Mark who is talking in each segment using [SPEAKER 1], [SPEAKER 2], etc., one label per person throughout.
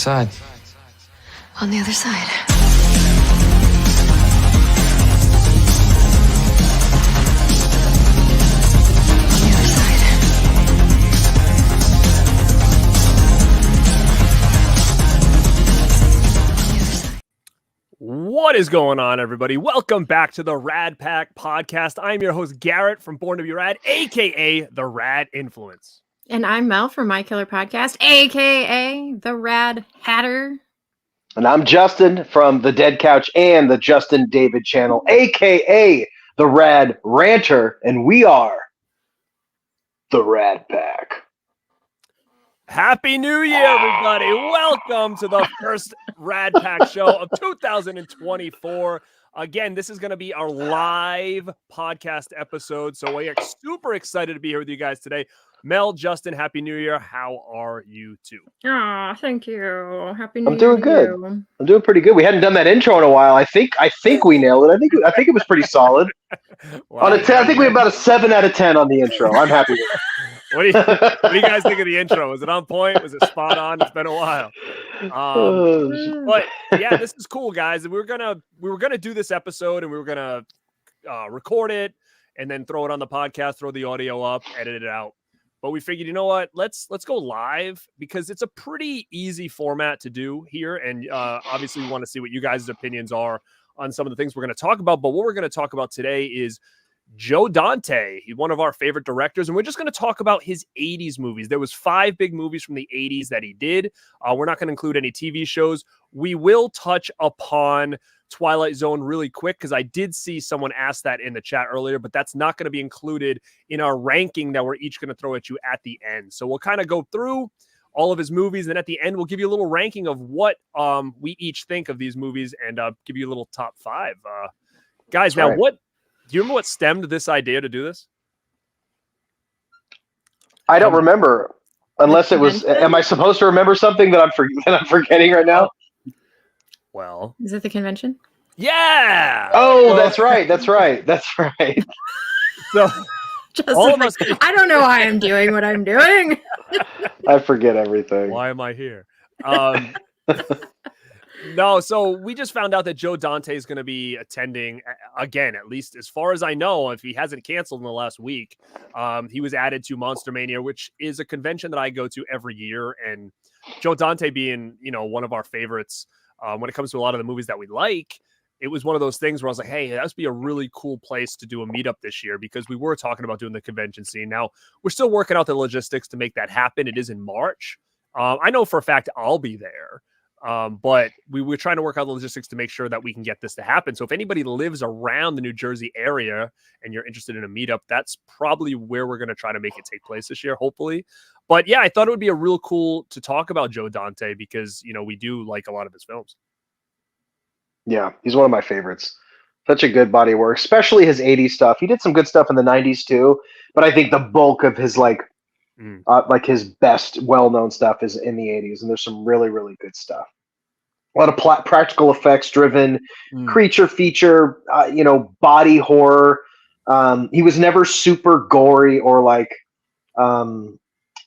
[SPEAKER 1] side?
[SPEAKER 2] On the other side.
[SPEAKER 3] What is going on, everybody? Welcome back to the Radpackpod. I'm your host, Garrett from Born to Be Rad, a.k.a. The Rad Influence.
[SPEAKER 4] And I'm Mel from My Killer Podcast, a.k.a. The Rad Hatter.
[SPEAKER 5] And I'm Justin from The Dead Couch and the Justin David channel, a.k.a. The Rad Ranter, and we are The Rad Pack.
[SPEAKER 3] Happy New Year, everybody. Welcome to the first Rad Pack show of 2024. Again, this is going to be our live podcast episode, so we are super excited to be here with you guys today. Mel, Justin, Happy New Year. How are you two?
[SPEAKER 4] Aw, thank you. Happy New Year.
[SPEAKER 5] I'm doing good. I'm doing pretty good. We hadn't done that intro in a while. I think we nailed it. I think it was pretty solid.
[SPEAKER 3] Wow.
[SPEAKER 5] On a 10, I think we have about a 7 out of 10 on the intro. I'm happy with it.
[SPEAKER 3] What do you guys think of the intro? Was it on point? Was it spot on? It's been a while. But yeah, this is cool, guys. We were gonna do this episode, and we were gonna record it, and then throw it on the podcast, throw the audio up, edit it out. But we figured, you know what? Let's go live because it's a pretty easy format to do here, and obviously we want to see what you guys' opinions are on some of the things we're going to talk about. But what we're going to talk about today is Joe Dante. He's one of our favorite directors, and we're just going to talk about his 80s movies. There was 5 big movies from the 80s that he did. We're not going to include any TV shows. We will touch upon Twilight Zone really quick because I did see someone ask that in the chat earlier, but that's not going to be included in our ranking that we're each going to throw at you at the end. So we'll kind of go through all of his movies, and at the end, we'll give you a little ranking of what we each think of these movies and give you a little top 5. Guys, now,
[SPEAKER 5] right.
[SPEAKER 3] Do you remember what stemmed this idea to do this?
[SPEAKER 5] I don't remember, unless it was. Am I supposed to remember something that I'm forgetting right now?
[SPEAKER 3] Well,
[SPEAKER 4] Is it the convention?
[SPEAKER 3] yeah.
[SPEAKER 5] Oh, that's right.
[SPEAKER 3] So
[SPEAKER 4] Just
[SPEAKER 3] all of us.
[SPEAKER 4] I don't know why I'm doing what I'm doing.
[SPEAKER 5] I forget everything.
[SPEAKER 3] Why am I here? No, so we just found out that Joe Dante is going to be attending again, at least as far as I know, if he hasn't canceled in the last week. He was added to Monster Mania, which is a convention that I go to every year. And Joe Dante being, one of our favorites when it comes to a lot of the movies that we like, it was one of those things where I was like, hey, that would be a really cool place to do a meetup this year because we were talking about doing the convention scene. Now, we're still working out the logistics to make that happen. It is in March. I know for a fact I'll be there. But we're trying to work out the logistics to make sure that we can get this to happen. So if anybody lives around the New Jersey area and you're interested in a meetup, that's probably where we're going to try to make it take place this year, hopefully. But yeah, I thought it would be a real cool to talk about Joe Dante because, we do like a lot of his films.
[SPEAKER 5] Yeah, he's one of my favorites. Such a good body of work, especially his 80s stuff. He did some good stuff in the 90s too, but I think the bulk of his like his best well-known stuff is in the 80s, and there's some really, really good stuff. A lot of practical effects driven, creature feature, body horror. He was never super gory or like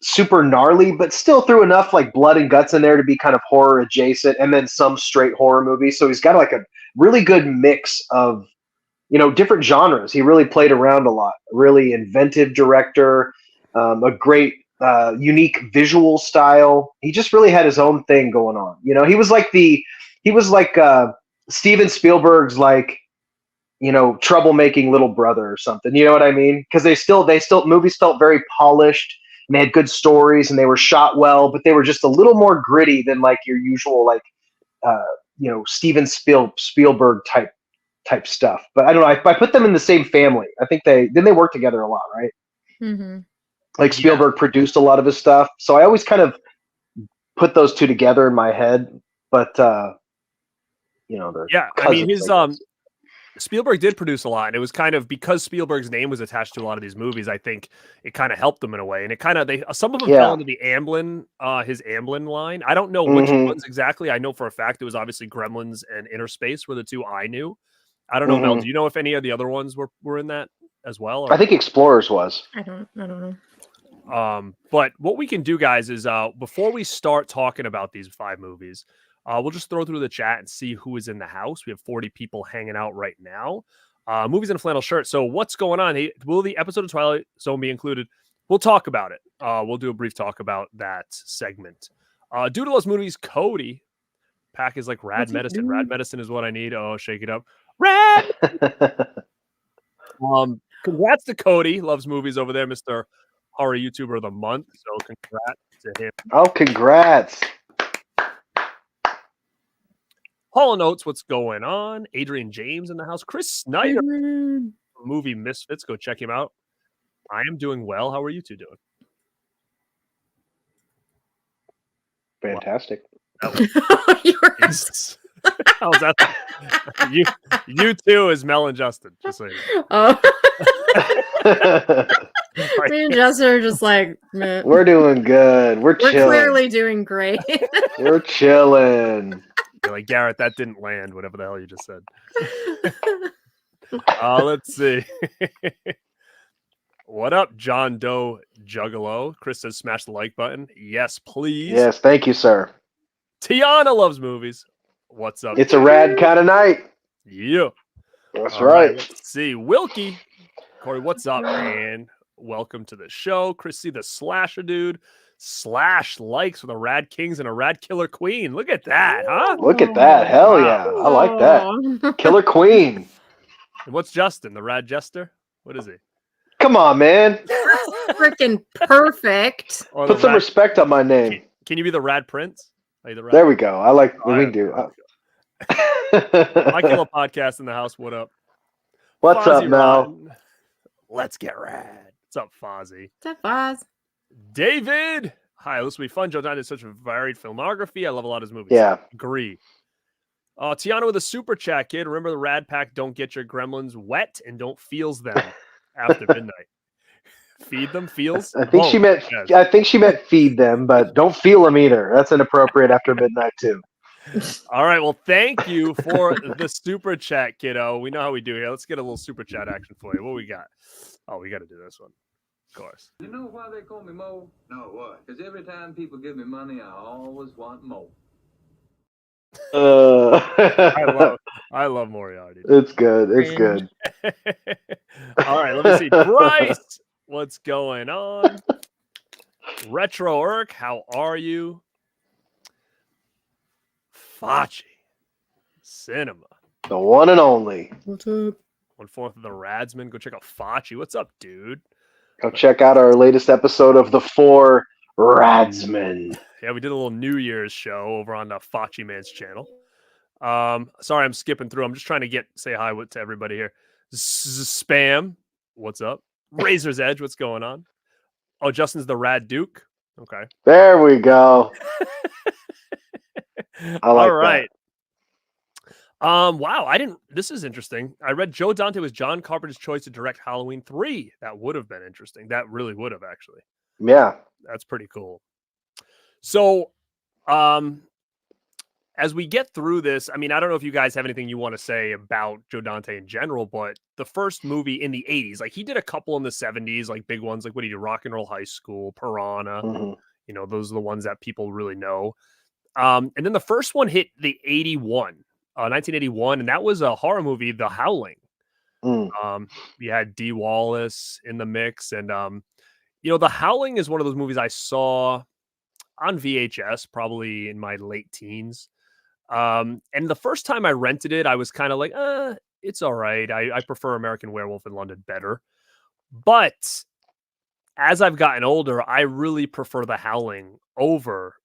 [SPEAKER 5] super gnarly, but still threw enough like blood and guts in there to be kind of horror adjacent, and then some straight horror movies. So he's got like a really good mix of different genres. He really played around a lot. Really inventive director. A great, unique visual style. He just really had his own thing going on. He was like Steven Spielberg's like, troublemaking little brother or something. You know what I mean? Because they still movies felt very polished and they had good stories and they were shot well, but they were just a little more gritty than like your usual like, Steven Spielberg type stuff. But I don't know. I put them in the same family. I think they work together a lot, right?
[SPEAKER 4] Mm-hmm.
[SPEAKER 5] Like Spielberg produced a lot of his stuff. So I always kind of put those two together in my head. But, they're
[SPEAKER 3] his Spielberg did produce a lot. And it was kind of because Spielberg's name was attached to a lot of these movies, I think it kind of helped them in a way. And it kind of, some of them fell into the Amblin, his Amblin line. I don't know which ones exactly. I know for a fact it was obviously Gremlins and Inner Space were the two I knew. I don't know, Mel, do you know if any of the other ones were in that as well? Or?
[SPEAKER 5] I think Explorers was.
[SPEAKER 4] I don't know.
[SPEAKER 3] But what we can do, guys, is before we start talking about these 5 movies, we'll just throw through the chat and see who is in the house. We have 40 people hanging out right now. Movies in a flannel shirt. So what's going on? Will the episode of Twilight Zone be included? We'll talk about it. We'll do a brief talk about that segment. Due to those movies, Cody Pack is like rad medicine. Rad medicine is what I need. Oh, shake it up. Rad. Congrats to Cody. Loves movies over there, Mr. Horror YouTuber of the Month. So congrats to him.
[SPEAKER 5] Oh, congrats.
[SPEAKER 3] Hall & Oates, what's going on? Adrian James in the house. Chris Snyder, movie Misfits. Go check him out. I am doing well. How are you two doing?
[SPEAKER 5] Fantastic.
[SPEAKER 3] Wow. How's that? You too is Mel and Justin. Just so you know.
[SPEAKER 4] Oh. Me and Justin are just like, meh.
[SPEAKER 5] We're doing good. We're chilling.
[SPEAKER 4] Clearly doing great.
[SPEAKER 5] We're chilling.
[SPEAKER 3] You're like, Garrett, that didn't land, whatever the hell you just said. Let's see. What up, John Doe Juggalo? Chris says, smash the like button. Yes, please.
[SPEAKER 5] Yes, thank you, sir.
[SPEAKER 3] Tiana loves movies. What's up?
[SPEAKER 5] It's a rad kind of night.
[SPEAKER 3] Yeah.
[SPEAKER 5] That's
[SPEAKER 3] All
[SPEAKER 5] right.
[SPEAKER 3] Let's see. Wilkie. Corey, what's up, man? Welcome to the show. Chrissy, the slasher dude. Slash likes for the Rad Kings and a Rad Killer Queen. Look at that, huh?
[SPEAKER 5] Look at that. Hell yeah. I like that. Killer Queen.
[SPEAKER 3] And what's Justin, the Rad Jester? What is he?
[SPEAKER 5] Come on, man.
[SPEAKER 4] Freaking perfect.
[SPEAKER 3] Or
[SPEAKER 5] Put some respect on my name.
[SPEAKER 3] Can you be the Rad Prince? Are you the Rad
[SPEAKER 5] There we go. I like what we do.
[SPEAKER 3] My Killer Podcast in the house. What up?
[SPEAKER 5] What's
[SPEAKER 3] Fozzie
[SPEAKER 5] up, Mel?
[SPEAKER 3] Rotten. Let's get rad. What's up, Fozzie?
[SPEAKER 4] What's up, Foz?
[SPEAKER 3] David. Hi, this will be fun. Joe Dante has such a varied filmography. I love a lot of his movies.
[SPEAKER 5] Yeah.
[SPEAKER 3] Agree. Tiana with a super chat, kid. Remember the Rad Pack, don't get your gremlins wet and don't feels them after midnight. Feed them, feels?
[SPEAKER 5] I think she meant feed them, but don't feel them either. That's inappropriate after midnight too.
[SPEAKER 3] All right. Well, thank you for the super chat, kiddo. We know how we do here. Let's get a little super chat action for you. What we got? Oh, we got to do this one. Of course.
[SPEAKER 1] You know why they call me Mo? No, what? Because every time people give me money, I always want more.
[SPEAKER 3] I love Moriarty.
[SPEAKER 5] It's good. It's good.
[SPEAKER 3] All right. Let me see. Bryce, what's going on? Retro Irk, how are you? Facci Cinema.
[SPEAKER 5] The one and only.
[SPEAKER 4] What's up?
[SPEAKER 3] 1/4 of the Radsman. Go check out Facci. What's up, dude?
[SPEAKER 5] Go check out our latest episode of the 4 Radsmen.
[SPEAKER 3] Yeah, we did a little New Year's show over on the Facci Man's channel. Sorry, I'm skipping through. I'm just trying to say hi to everybody here. Spam, what's up? Razor's Edge, what's going on? Oh, Justin's the Rad Duke. Okay.
[SPEAKER 5] There we go. I like
[SPEAKER 3] All right. Wow, this is interesting. I read Joe Dante was John Carpenter's choice to direct Halloween 3. That would have been interesting. That really would have, actually.
[SPEAKER 5] Yeah.
[SPEAKER 3] That's pretty cool. So, as we get through this, I mean, I don't know if you guys have anything you want to say about Joe Dante in general, but the first movie in the 80s, like he did a couple in the 70s, like big ones, like what he did, Rock and Roll High School, Piranha, you know, those are the ones that people really know. And then the first one hit the 1981, and that was a horror movie, The Howling. You had Dee Wallace in the mix, and you know, The Howling is one of those movies I saw on VHS, probably in my late teens. And the first time I rented it, I was kind of like, it's all right. I prefer American Werewolf in London better. But as I've gotten older, I really prefer The Howling over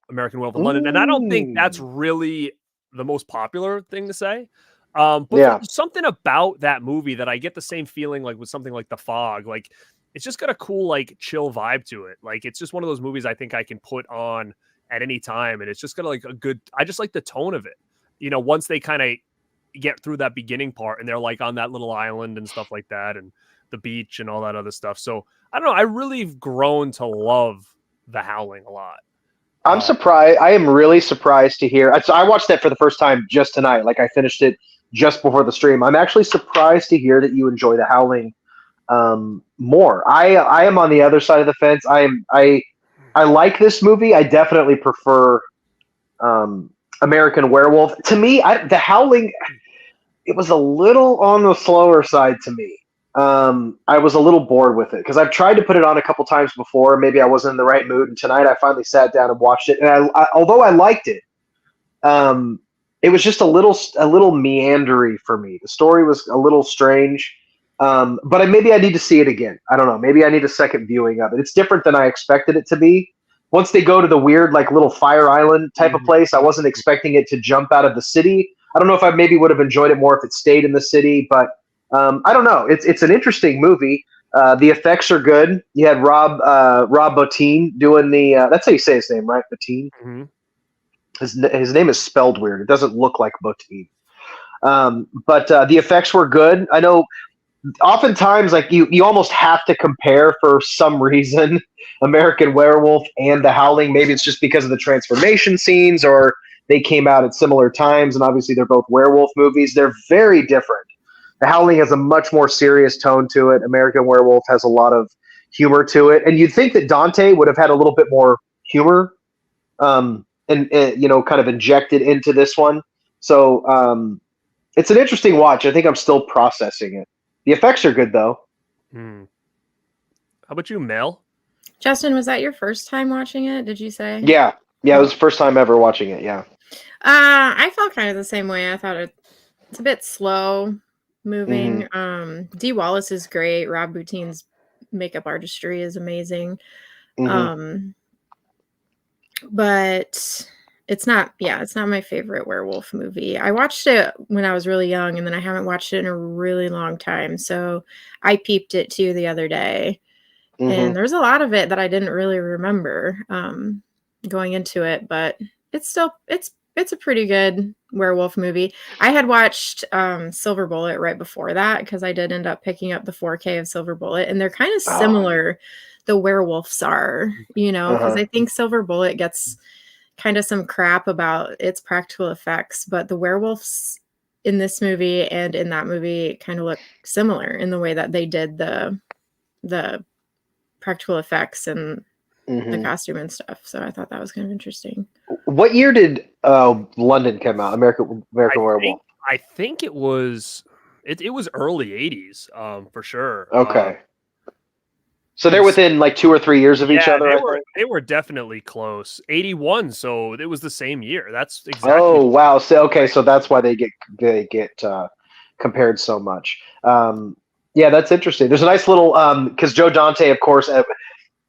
[SPEAKER 3] American Werewolf in London. And I don't think that's really the most popular thing to say. But there's something about that movie that I get the same feeling like with something like The Fog. Like, it's just got a cool, like, chill vibe to it. Like, it's just one of those movies I think I can put on at any time. And it's just got like a good, I just like the tone of it. You know, once they kind of get through that beginning part and they're like on that little island and stuff like that and the beach and all that other stuff. So I don't know. I really have grown to love The Howling a lot.
[SPEAKER 5] I'm surprised. I am really surprised to hear. So I watched that for the first time just tonight. Like I finished it just before the stream. I'm actually surprised to hear that you enjoy The Howling more. I am on the other side of the fence. I like this movie. I definitely prefer American Werewolf. To me, The Howling, it was a little on the slower side to me. I was a little bored with it because I've tried to put it on a couple times before. Maybe I wasn't in the right mood, and tonight I finally sat down and watched it. And although I liked it, it was just a little meandery for me. The story was a little strange, but maybe I need to see it again. I don't know. Maybe I need a second viewing of it. It's different than I expected it to be. Once they go to the weird, like, little fire island type of place, I wasn't expecting it to jump out of the city. I don't know if I maybe would have enjoyed it more if it stayed in the city, but I don't know. It's an interesting movie. The effects are good. You had Rob Bottin doing the that's how you say his name, right? Bottin.
[SPEAKER 3] Mm-hmm.
[SPEAKER 5] His name is spelled weird. It doesn't look like Bottin. But the effects were good. I know oftentimes, like, you almost have to compare for some reason American Werewolf and The Howling. Maybe it's just because of the transformation scenes, or they came out at similar times, and obviously they're both werewolf movies. They're very different. The Howling has a much more serious tone to it. American Werewolf has a lot of humor to it, and you'd think that Dante would have had a little bit more humor, and kind of injected into this one. So it's an interesting watch. I think I'm still processing it. The effects are good, though.
[SPEAKER 3] How about you, Mel?
[SPEAKER 4] Justin, was that your first time watching it? Did you say?
[SPEAKER 5] Yeah, it was the first time ever watching it. Yeah.
[SPEAKER 4] I felt kind of the same way. I thought it's a bit slow moving. Dee Wallace is great. Rob Bottin's makeup artistry is amazing. But it's not my favorite werewolf movie. I watched it when I was really young, and then I haven't watched it in a really long time. So I peeped it too the other day. And there's a lot of it that I didn't really remember going into it, but it's a pretty good werewolf movie. I had watched Silver Bullet right before that because I did end up picking up the 4K of Silver Bullet, and they're kind of similar. The werewolves are, because I think Silver Bullet gets kind of some crap about its practical effects, but the werewolves in this movie and in that movie kind of look similar in the way that they did the practical effects and the costume and stuff. So I thought that was kind of interesting.
[SPEAKER 5] What year did London come out? American Werewolf.
[SPEAKER 3] I think it was early 80s, for sure.
[SPEAKER 5] Okay. So they're within like 2 or 3 years of each other.
[SPEAKER 3] They were definitely close. 81, so it was the same year. That's exactly.
[SPEAKER 5] Oh wow! So that's why they get compared so much. Yeah, that's interesting. There's a nice little because Joe Dante, of course,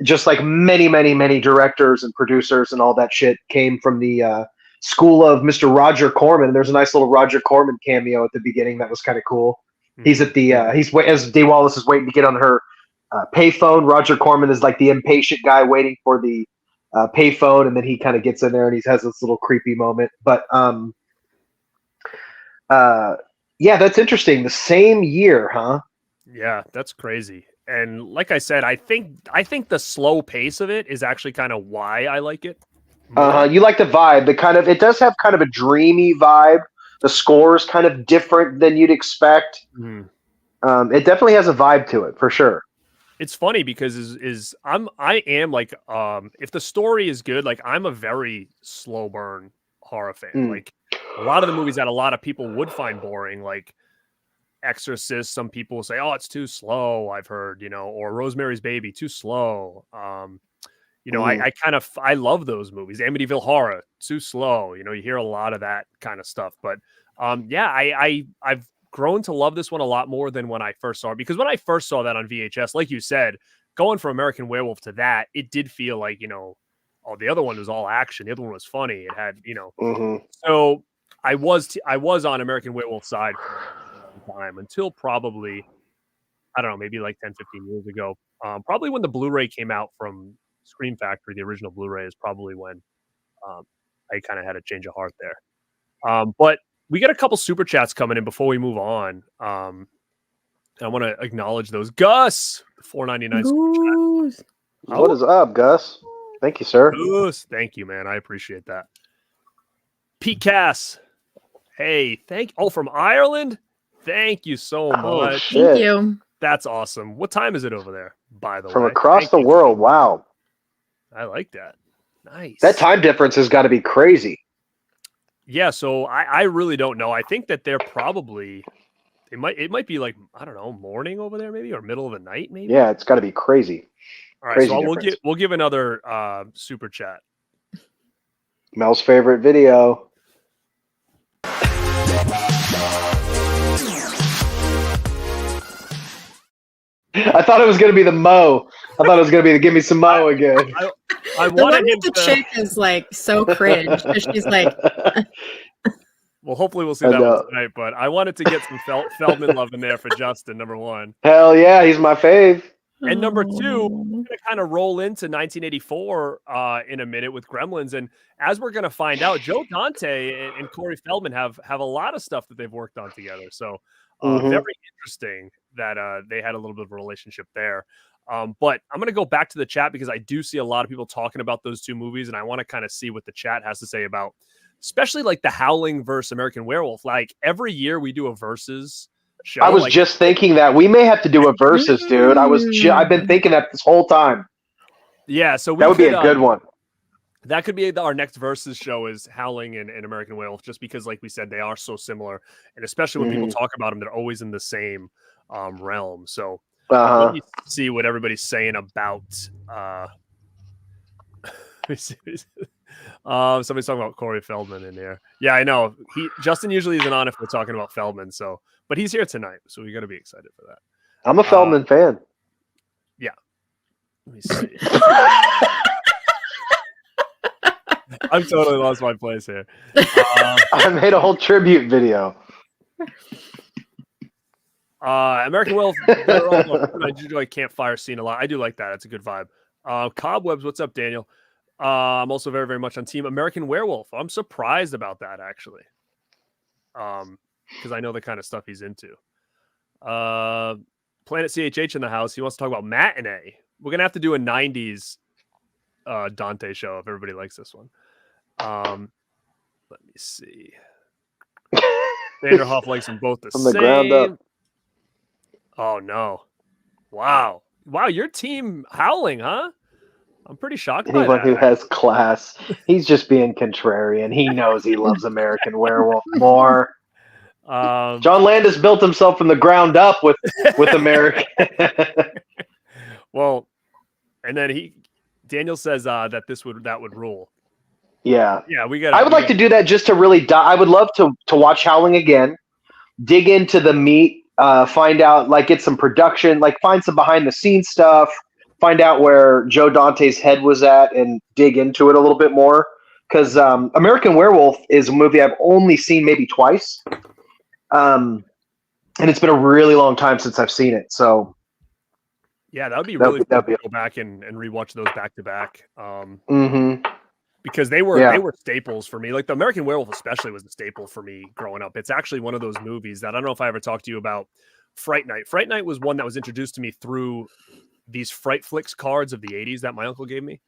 [SPEAKER 5] just like many directors and producers and all that shit, came from the school of Mr. Roger Corman. There's a nice little Roger Corman cameo at the beginning that was kind of cool. He's at the as Dee Wallace is waiting to get on her payphone. Roger Corman is like the impatient guy waiting for the payphone, and then he kind of gets in there and he has this little creepy moment. But yeah, that's interesting. The same year, huh?
[SPEAKER 3] Yeah, that's crazy. And like I said, I think the slow pace of it is actually kind of why I like it.
[SPEAKER 5] You like the vibe. It does have kind of a dreamy vibe. The score is kind of different than you'd expect. It definitely has a vibe to it, for sure.
[SPEAKER 3] It's funny because I am like if the story is good, like I'm a very slow burn horror fan. Like a lot of the movies that a lot of people would find boring, like Exorcist, some people will say, "Oh, it's too slow." I've heard, or Rosemary's Baby, too slow. I love those movies. Amityville Horror, too slow. You hear a lot of that kind of stuff. But I've grown to love this one a lot more than when I first saw it, because when I first saw that on VHS, like you said, going from American Werewolf to that, it did feel like, the other one was all action. The other one was funny. It had, so I was on American Werewolf side for a long time until probably, I don't know, maybe like 10, 15 years ago. Probably when the Blu-ray came out from Scream Factory, the original Blu-ray, is probably when I kind of had a change of heart there. But we got a couple super chats coming in before we move on. I want to acknowledge those. Gus, $4.99 super chat.
[SPEAKER 5] What is up, Gus? Thank you, sir.
[SPEAKER 3] Gus, thank you, man. I appreciate that. Pete Cass. Hey, from Ireland? Thank you so much.
[SPEAKER 4] Thank you.
[SPEAKER 3] That's awesome. What time is it over there, by the way?
[SPEAKER 5] From across
[SPEAKER 3] Thank
[SPEAKER 5] the
[SPEAKER 3] you.
[SPEAKER 5] world. Wow.
[SPEAKER 3] I like that. Nice.
[SPEAKER 5] That time difference has got to be crazy.
[SPEAKER 3] Yeah, so I really don't know. I think that they're probably it might be like, I don't know, morning over there maybe, or middle of the night maybe.
[SPEAKER 5] Yeah, it's got to be crazy.
[SPEAKER 3] All right,
[SPEAKER 5] Crazy
[SPEAKER 3] so
[SPEAKER 5] difference.
[SPEAKER 3] we'll give another super chat.
[SPEAKER 5] Mel's favorite video. I thought it was going to be the Mo. I thought it was going to be the give me some Mo again.
[SPEAKER 3] I
[SPEAKER 4] The one
[SPEAKER 3] wanted him
[SPEAKER 4] with the
[SPEAKER 3] to,
[SPEAKER 4] chick is like so cringe. She's like,
[SPEAKER 3] well, hopefully we'll see
[SPEAKER 5] I
[SPEAKER 3] that
[SPEAKER 5] know.
[SPEAKER 3] one tonight, but I wanted to get some Feldman love in there for Justin, number one.
[SPEAKER 5] Hell yeah, he's my fave.
[SPEAKER 3] And number two,
[SPEAKER 4] "Oh."
[SPEAKER 3] we're going to kind of roll into 1984 in a minute with Gremlins. And as we're going to find out, Joe Dante and Corey Feldman have a lot of stuff that they've worked on together. So very interesting that they had a little bit of a relationship there. But I'm going to go back to the chat because I do see a lot of people talking about those two movies. And I want to kind of see what the chat has to say about, especially like The Howling versus American Werewolf. Like every year we do a versus show.
[SPEAKER 5] I was just thinking that we may have to do a versus, dude. I've been thinking that this whole time.
[SPEAKER 3] Yeah, so
[SPEAKER 5] That would be a good one.
[SPEAKER 3] That could be our next versus show is Howling and American Werewolf, just because, like we said, they are so similar, and especially when people talk about them, they're always in the same realm. So let me see what everybody's saying about. Somebody's talking about Corey Feldman in there. Yeah, I know. Justin usually isn't on if we're talking about Feldman, but he's here tonight, so we got to be excited for that.
[SPEAKER 5] I'm a Feldman fan.
[SPEAKER 3] Yeah. Let me see. I'm totally lost my place here.
[SPEAKER 5] I made a whole tribute video.
[SPEAKER 3] American Werewolf. I do like campfire scene a lot. I do like that. It's a good vibe. Cobwebs. What's up, Daniel? I'm also very, very much on Team American Werewolf. I'm surprised about that actually, because I know the kind of stuff he's into. Planet CHH in the house. He wants to talk about Matinee. We're gonna have to do a '90s Dante show if everybody likes this one. Let me see. Vanderhoff likes them both the
[SPEAKER 5] From
[SPEAKER 3] same.
[SPEAKER 5] the ground up.
[SPEAKER 3] Oh no! Wow! You're Team Howling, huh? I'm pretty shocked by
[SPEAKER 5] Anyone
[SPEAKER 3] that.
[SPEAKER 5] who has class, he's just being contrarian. He knows he loves American Werewolf more. John Landis built himself from the ground up with American.
[SPEAKER 3] Well, and then Daniel says that would rule.
[SPEAKER 5] Yeah,
[SPEAKER 3] we got.
[SPEAKER 5] I would like to do that just to really. I would love to watch Howling again, dig into the meat, find out, like, get some production, like find some behind the scenes stuff, find out where Joe Dante's head was at, and dig into it a little bit more. Because American Werewolf is a movie I've only seen maybe twice, and it's been a really long time since I've seen it. So.
[SPEAKER 3] Yeah, that would be really fun to go back and rewatch those back to back. Because they were staples for me. Like the American Werewolf especially was a staple for me growing up. It's actually one of those movies that I don't know if I ever talked to you about. Fright Night. Fright Night was one that was introduced to me through these Fright Flicks cards of the 80s that my uncle gave me.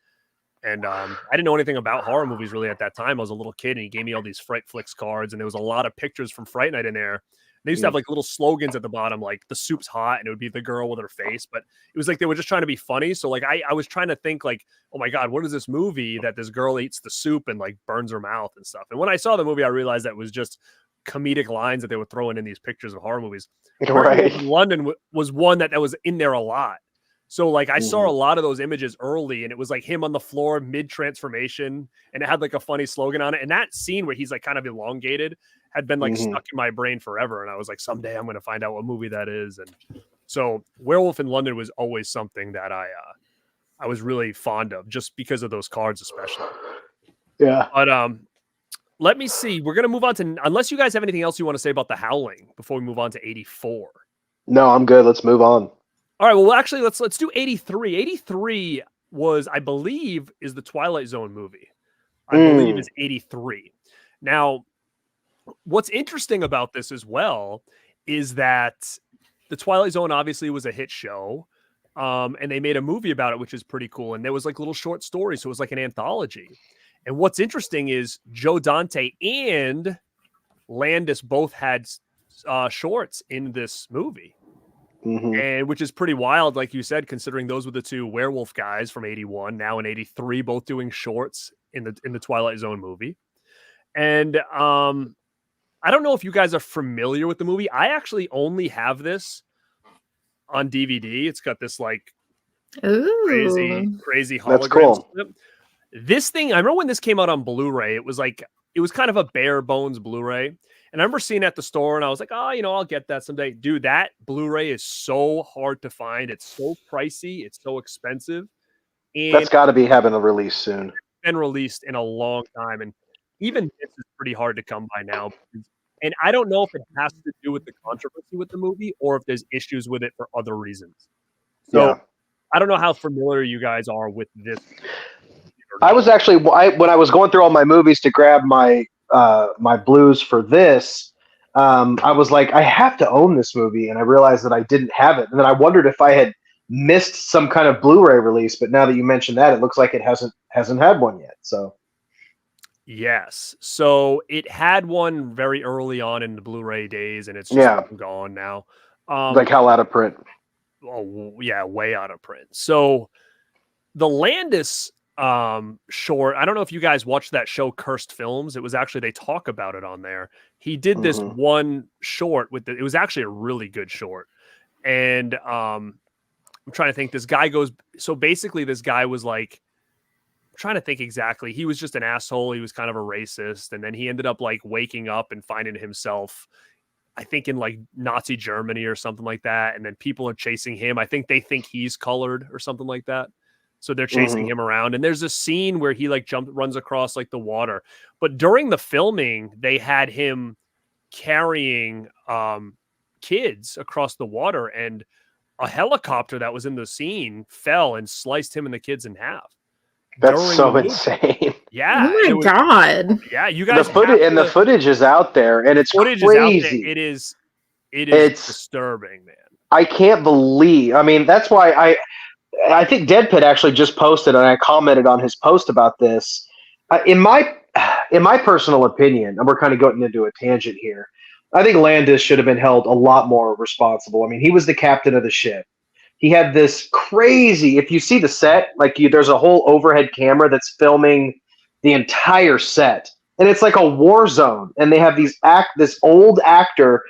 [SPEAKER 3] And I didn't know anything about horror movies really at that time. I was a little kid and he gave me all these Fright Flicks cards, and there was a lot of pictures from Fright Night in there. They used to have like little slogans at the bottom, like the soup's hot, and it would be the girl with her face. But it was like they were just trying to be funny. So like I was trying to think like, oh my God, what is this movie that this girl eats the soup and like burns her mouth and stuff? And when I saw the movie, I realized that it was just comedic lines that they were throwing in these pictures of horror movies.
[SPEAKER 5] Right.
[SPEAKER 3] London was one that was in there a lot. So like I saw a lot of those images early, and it was like him on the floor mid transformation, and it had like a funny slogan on it. And that scene where he's like kind of elongated had been like stuck in my brain forever. And I was like, someday I'm going to find out what movie that is. And so Werewolf in London was always something that I was really fond of, just because of those cards, especially.
[SPEAKER 5] Yeah.
[SPEAKER 3] But let me see. We're going to move on to, unless you guys have anything else you want to say about The Howling before we move on to 84.
[SPEAKER 5] No, I'm good. Let's move on.
[SPEAKER 3] All right. Well, actually, let's do 83. 83 was, I believe, is the Twilight Zone movie. I believe is 83. Now, what's interesting about this as well is that the Twilight Zone obviously was a hit show, and they made a movie about it, which is pretty cool. And there was like little short stories, so it was like an anthology. And what's interesting is Joe Dante and Landis both had shorts in this movie. and which is pretty wild, like you said, considering those were the two werewolf guys from 81, now in 83, both doing shorts in the Twilight Zone movie. And I don't know if you guys are familiar with the movie. I actually only have this on DVD. It's got this like crazy hologram.
[SPEAKER 5] That's cool.
[SPEAKER 3] Strip. This thing, I remember when this came out on Blu-ray, it was kind of a bare bones Blu-ray. And I remember seeing it at the store and I was like, oh, I'll get that someday. Dude, that Blu-ray is so hard to find. It's so pricey. It's so expensive. And
[SPEAKER 5] that's got to be having a release soon.
[SPEAKER 3] It's been released in a long time. And even this is pretty hard to come by now. And I don't know if it has to do with the controversy with the movie or if there's issues with it for other reasons. So I don't know how familiar you guys are with this.
[SPEAKER 5] I was actually, when I was going through all my movies to grab my my blues for this, I was like, I have to own this movie, and I realized that I didn't have it. And then I wondered if I had missed some kind of Blu-ray release, but now that you mentioned that, it looks like it hasn't had one yet. So
[SPEAKER 3] yes, so it had one very early on in the Blu-ray days, and it's just gone now.
[SPEAKER 5] Like hell out of print.
[SPEAKER 3] Oh yeah, way out of print. So the Landis short, I don't know if you guys watched that show Cursed Films. It was actually, they talk about it on there. He did this one short it was actually a really good short. And I'm trying to think, this guy goes, so basically this guy was like, I'm trying to think exactly. He was just an asshole. He was kind of a racist. And then he ended up like waking up and finding himself, I think in like Nazi Germany or something like that. And then people are chasing him. I think they think he's colored or something like that. So they're chasing him around. And there's a scene where he like runs across like the water. But during the filming, they had him carrying kids across the water, and a helicopter that was in the scene fell and sliced him and the kids in half.
[SPEAKER 5] That's so insane.
[SPEAKER 3] Yeah.
[SPEAKER 4] Oh my God.
[SPEAKER 3] Yeah. You guys.
[SPEAKER 5] The footage is out there, and it's crazy.
[SPEAKER 3] It is disturbing, man. I
[SPEAKER 5] can't believe. I mean, that's why I think Dead Pit actually just posted, and I commented on his post about this. In my personal opinion, and we're kind of going into a tangent here, I think Landis should have been held a lot more responsible. I mean, he was the captain of the ship. He had this crazy, if you see the set, there's a whole overhead camera that's filming the entire set. And it's like a war zone. And they have this old actor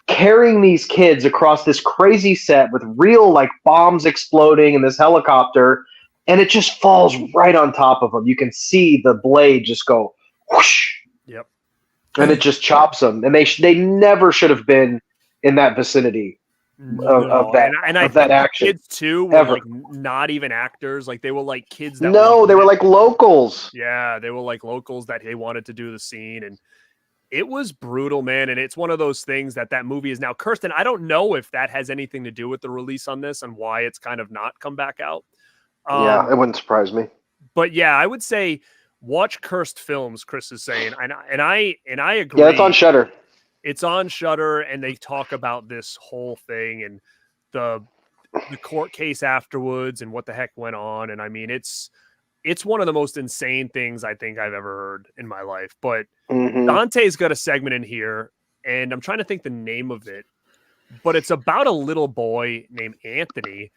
[SPEAKER 5] carrying these kids across this crazy set with real bombs exploding in this helicopter, and it just falls right on top of them. You can see the blade just go whoosh.
[SPEAKER 3] Yep.
[SPEAKER 5] And it just chops them. And they never should have been in that vicinity of that action.
[SPEAKER 3] Kids too were not even actors. They were kids that
[SPEAKER 5] they were locals.
[SPEAKER 3] Yeah, they were locals that they wanted to do the scene, and it was brutal, man. And it's one of those things that movie is now cursed. And I don't know if that has anything to do with the release on this and why it's kind of not come back out.
[SPEAKER 5] Yeah, it wouldn't surprise me.
[SPEAKER 3] But yeah, I would say watch Cursed Films, Chris is saying. And I agree.
[SPEAKER 5] Yeah, it's on Shudder.
[SPEAKER 3] It's on Shudder, and they talk about this whole thing and the court case afterwards and what the heck went on. And I mean, it's one of the most insane things I think I've ever heard in my life. But Dante's got a segment in here, and I'm trying to think the name of it, but it's about a little boy named Anthony,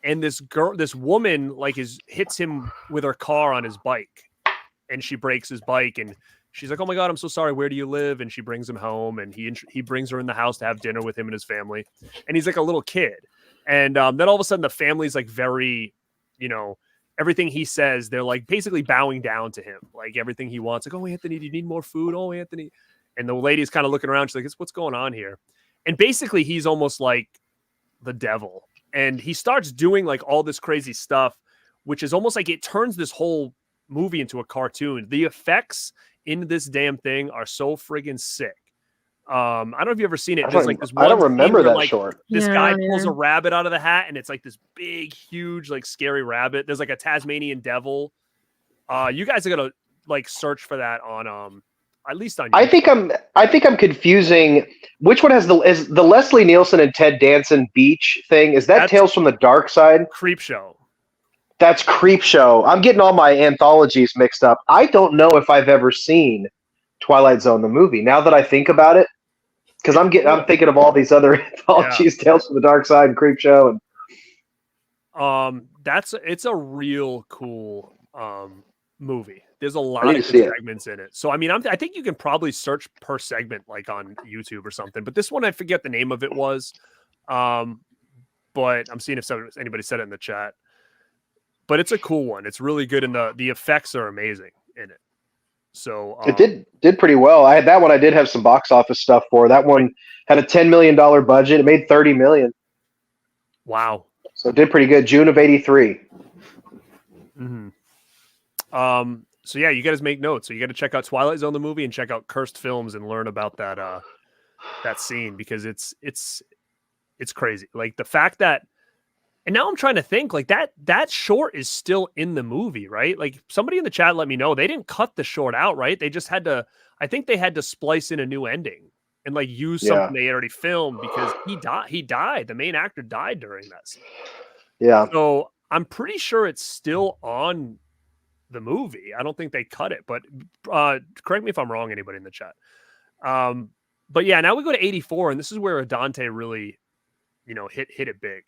[SPEAKER 3] and this woman hits him with her car on his bike, and she breaks his bike, and she's like, "Oh my God, I'm so sorry. Where do you live?" And she brings him home, and he brings her in the house to have dinner with him and his family, and he's like a little kid, and then all of a sudden the family's very, everything he says, they're basically bowing down to him, everything he wants. Oh, Anthony, do you need more food? Oh, Anthony. And the lady's kind of looking around. She's like, what's going on here? And basically he's almost like the devil. And he starts doing all this crazy stuff, which is almost it turns this whole movie into a cartoon. The effects in this damn thing are so friggin' sick. I don't know if you've ever seen it.
[SPEAKER 5] I don't remember that short.
[SPEAKER 3] This guy pulls a rabbit out of the hat, and it's this big, huge, scary rabbit. There's a Tasmanian devil. You guys are gonna search for that on at least on YouTube.
[SPEAKER 5] I think I'm confusing which one is the Leslie Nielsen and Ted Danson beach thing. That's Tales from the Dark Side?
[SPEAKER 3] Creepshow.
[SPEAKER 5] That's Creepshow. I'm getting all my anthologies mixed up. I don't know if I've ever seen Twilight Zone the movie. Now that I think about it, Because I'm thinking of all these other anthologies, Tales from the Dark Side and Creep Show, and
[SPEAKER 3] it's a real cool movie. There's a lot of good segments in it. So I mean, I think you can probably search per segment like on YouTube or something. But this one, I forget the name of it was. But I'm seeing if anybody said it in the chat. But it's a cool one. It's really good, and the effects are amazing in it. So
[SPEAKER 5] it did pretty well. I had that one. I did have some box office stuff for that one. Had a $10 million budget. It made $30 million.
[SPEAKER 3] Wow.
[SPEAKER 5] So it did pretty good. June of '83.
[SPEAKER 3] Mm-hmm. So yeah, you guys make notes. So you got to check out Twilight Zone the movie and check out Cursed Films and learn about that scene, because it's crazy. Like the fact that, and now I'm trying to think, like that short is still in the movie, right? Like somebody in the chat let me know they didn't cut the short out, right? They just had to, I think they had to splice in a new ending and like use something they had already filmed, because he died. The main actor died during that scene.
[SPEAKER 5] Yeah.
[SPEAKER 3] So I'm pretty sure it's still on the movie. I don't think they cut it, but correct me if I'm wrong, anybody in the chat. But yeah, now we go to 84, and this is where Dante really, hit it big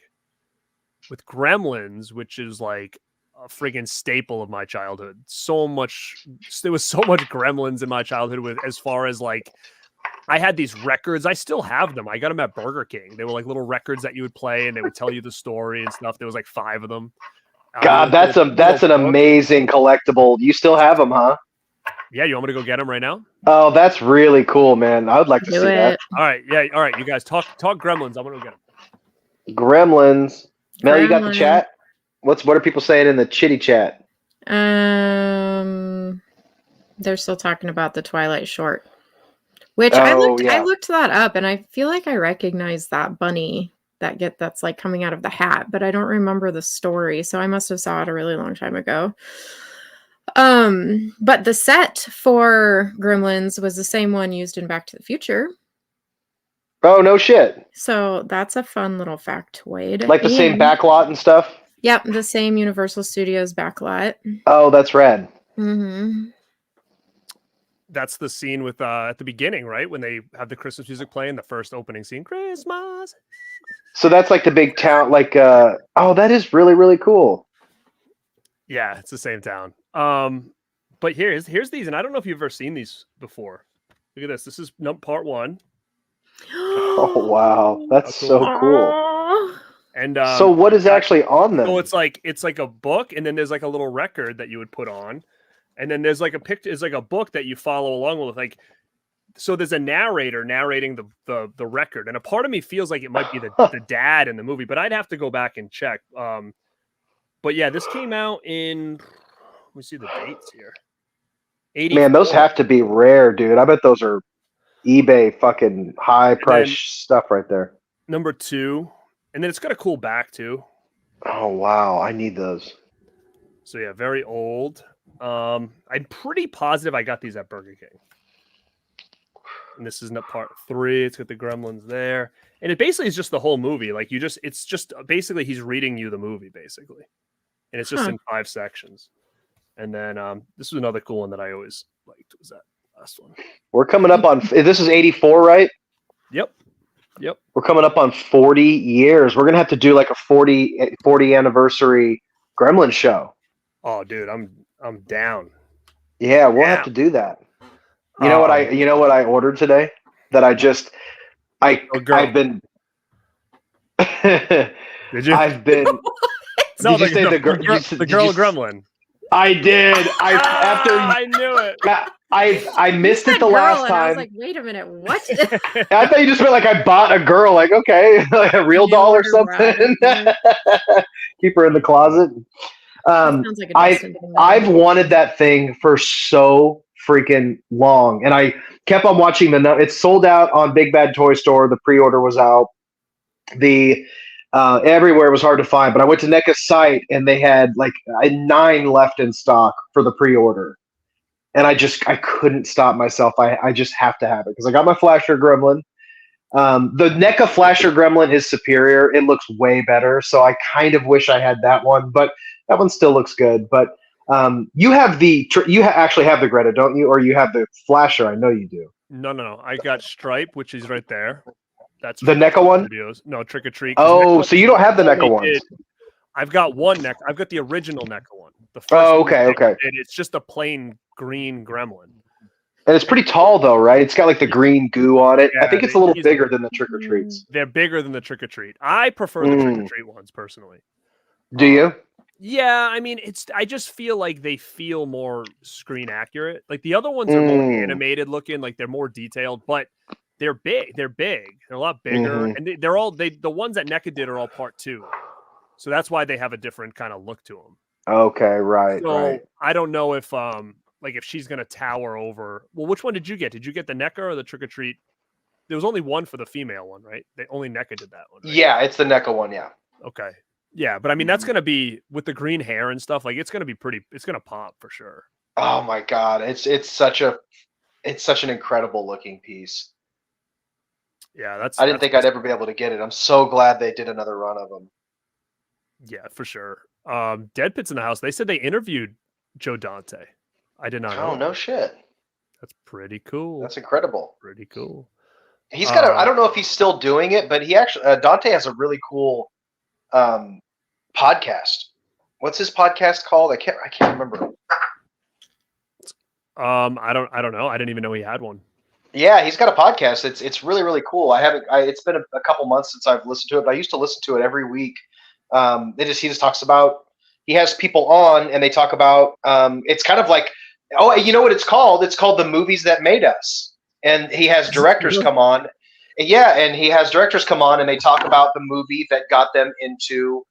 [SPEAKER 3] with Gremlins, which is like a friggin' staple of my childhood. There was so much Gremlins in my childhood, with as far as like, I had these records. I still have them. I got them at Burger King. They were like little records that you would play, and they would tell you the story and stuff. There was like 5 of them.
[SPEAKER 5] God, that's an amazing collectible. You still have them, huh?
[SPEAKER 3] Yeah, you want me to go get them right now?
[SPEAKER 5] Oh, that's really cool, man. I would like to see that.
[SPEAKER 3] All right, yeah, all right. You guys talk Gremlins. I'm gonna go get them.
[SPEAKER 5] Gremlins. Mel, you got the chat? What are people saying in the chitty chat?
[SPEAKER 4] They're still talking about the Twilight short, which I looked that up, and I feel like I recognize that bunny that's like coming out of the hat, but I don't remember the story, so I must have saw it a really long time ago. But the set for Gremlins was the same one used in Back to the Future.
[SPEAKER 5] Oh, no shit.
[SPEAKER 4] So that's a fun little factoid.
[SPEAKER 5] Like the same backlot and stuff?
[SPEAKER 4] Yep, the same Universal Studios backlot.
[SPEAKER 5] Oh, that's rad.
[SPEAKER 4] Mm-hmm.
[SPEAKER 3] That's the scene with at the beginning, right? When they have the Christmas music playing, the first opening scene, Christmas.
[SPEAKER 5] So that's like the big town, like that is really, really cool.
[SPEAKER 3] Yeah, it's the same town. But here's these, and I don't know if you've ever seen these before. Look at this. This is part 1.
[SPEAKER 5] Oh wow, that's so cool.
[SPEAKER 3] And
[SPEAKER 5] so what is actually on them?
[SPEAKER 3] So it's like a book, and then there's like a little record that you would put on, and then there's like a picture. It's like a book that you follow along with. Like, so there's a narrator narrating the record, and a part of me feels like it might be the dad in the movie, but I'd have to go back and check. But yeah, this came out in. Let me see the dates here. 84.
[SPEAKER 5] Man, those have to be rare, dude. I bet those are eBay fucking high price stuff right there.
[SPEAKER 3] Number 2, and then it's got a cool back too.
[SPEAKER 5] Oh wow, I need those.
[SPEAKER 3] So yeah, very old. I'm pretty positive I got these at Burger King. And this is part 3. It's got the Gremlins there, and it basically is just the whole movie. Like it's just basically he's reading you the movie basically, and it's just in 5 sections. And then this was another cool one that I always liked. Was that last one?
[SPEAKER 5] We're coming up on. This is 84, right?
[SPEAKER 3] Yep.
[SPEAKER 5] We're coming up on 40 years. We're gonna have to do like a 40 anniversary Gremlin show.
[SPEAKER 3] Oh, dude, I'm down.
[SPEAKER 5] Yeah, we'll have to do that. You know what I ordered today? That I've been.
[SPEAKER 3] Did you?
[SPEAKER 5] I've been.
[SPEAKER 3] No,
[SPEAKER 5] did you say the
[SPEAKER 3] girl Gremlin.
[SPEAKER 5] I did.
[SPEAKER 3] I knew it.
[SPEAKER 5] I missed it the last time.
[SPEAKER 4] I was like, wait a minute, what?
[SPEAKER 5] I thought you just meant like I bought a girl. Like, okay, like a real doll or something. Keep her in the closet. I've wanted that thing for so freaking long, and I kept on watching it's sold out on Big Bad Toy Store. The pre-order was out. Everywhere it was hard to find, but I went to NECA's site and they had like 9 left in stock for the pre-order, and I couldn't stop myself. I just have to have it because I got my Flasher Gremlin. The NECA Flasher Gremlin is superior. It looks way better, so I kind of wish I had that one, but that one still looks good. But you have actually have the Greta, don't you? Or you have the Flasher? I know you do.
[SPEAKER 3] No. I got Stripe, which is right there. That's
[SPEAKER 5] The
[SPEAKER 3] Trick or
[SPEAKER 5] NECA
[SPEAKER 3] Treat
[SPEAKER 5] one?
[SPEAKER 3] Studios. No, Trick or Treat. 'Cause
[SPEAKER 5] Oh,
[SPEAKER 3] NECA
[SPEAKER 5] so you don't have the
[SPEAKER 3] only
[SPEAKER 5] NECA ones?
[SPEAKER 3] did- I've got one NECA. I've got the original NECA one. The first
[SPEAKER 5] Oh,
[SPEAKER 3] movie
[SPEAKER 5] okay,
[SPEAKER 3] they
[SPEAKER 5] okay.
[SPEAKER 3] did, it's just a plain green gremlin.
[SPEAKER 5] And it's pretty tall, though, right? It's got like the green goo on it. I think it's a little
[SPEAKER 3] he's-
[SPEAKER 5] bigger than the Trick or Treats.
[SPEAKER 3] They're bigger than the Trick or Treat. I prefer the Trick or Treat ones personally.
[SPEAKER 5] Do you?
[SPEAKER 3] Yeah, I mean, I just feel like they feel more screen accurate. Like the other ones are more animated looking, like they're more detailed, but they're big. They're big. They're a lot bigger, and they're all the ones that NECA did are all part 2, so that's why they have a different kind of look to them.
[SPEAKER 5] Okay, right,
[SPEAKER 3] So
[SPEAKER 5] right.
[SPEAKER 3] I don't know if like if she's gonna tower over. Well, which one did you get? Did you get the NECA or the Trick or Treat? There was only one for the female one, right? They only NECA did that one. Right?
[SPEAKER 5] Yeah, it's the NECA one. Yeah.
[SPEAKER 3] Okay. Yeah, but I mean that's gonna be with the green hair and stuff. Like it's gonna be pretty. It's gonna pop for sure.
[SPEAKER 5] Oh my god, it's such an incredible looking piece.
[SPEAKER 3] Yeah,
[SPEAKER 5] I didn't think I'd ever be able to get it. I'm so glad they did another run of them.
[SPEAKER 3] Yeah, for sure. Dead Pit's in the house. They said they interviewed Joe Dante. I did not know.
[SPEAKER 5] Oh no shit.
[SPEAKER 3] That's pretty cool.
[SPEAKER 5] That's incredible.
[SPEAKER 3] Pretty cool.
[SPEAKER 5] He's got I don't know if he's still doing it, but he actually Dante has a really cool podcast. What's his podcast called? I can't remember.
[SPEAKER 3] I don't know. I didn't even know he had one.
[SPEAKER 5] Yeah, he's got a podcast. It's really, really cool. It's been a couple months since I've listened to it, but I used to listen to it every week. He just talks about, he has people on and they talk about it's kind of like, oh, you know what it's called? It's called The Movies That Made Us. And he has directors come on. Yeah, and he has directors come on and they talk about the movie that got them into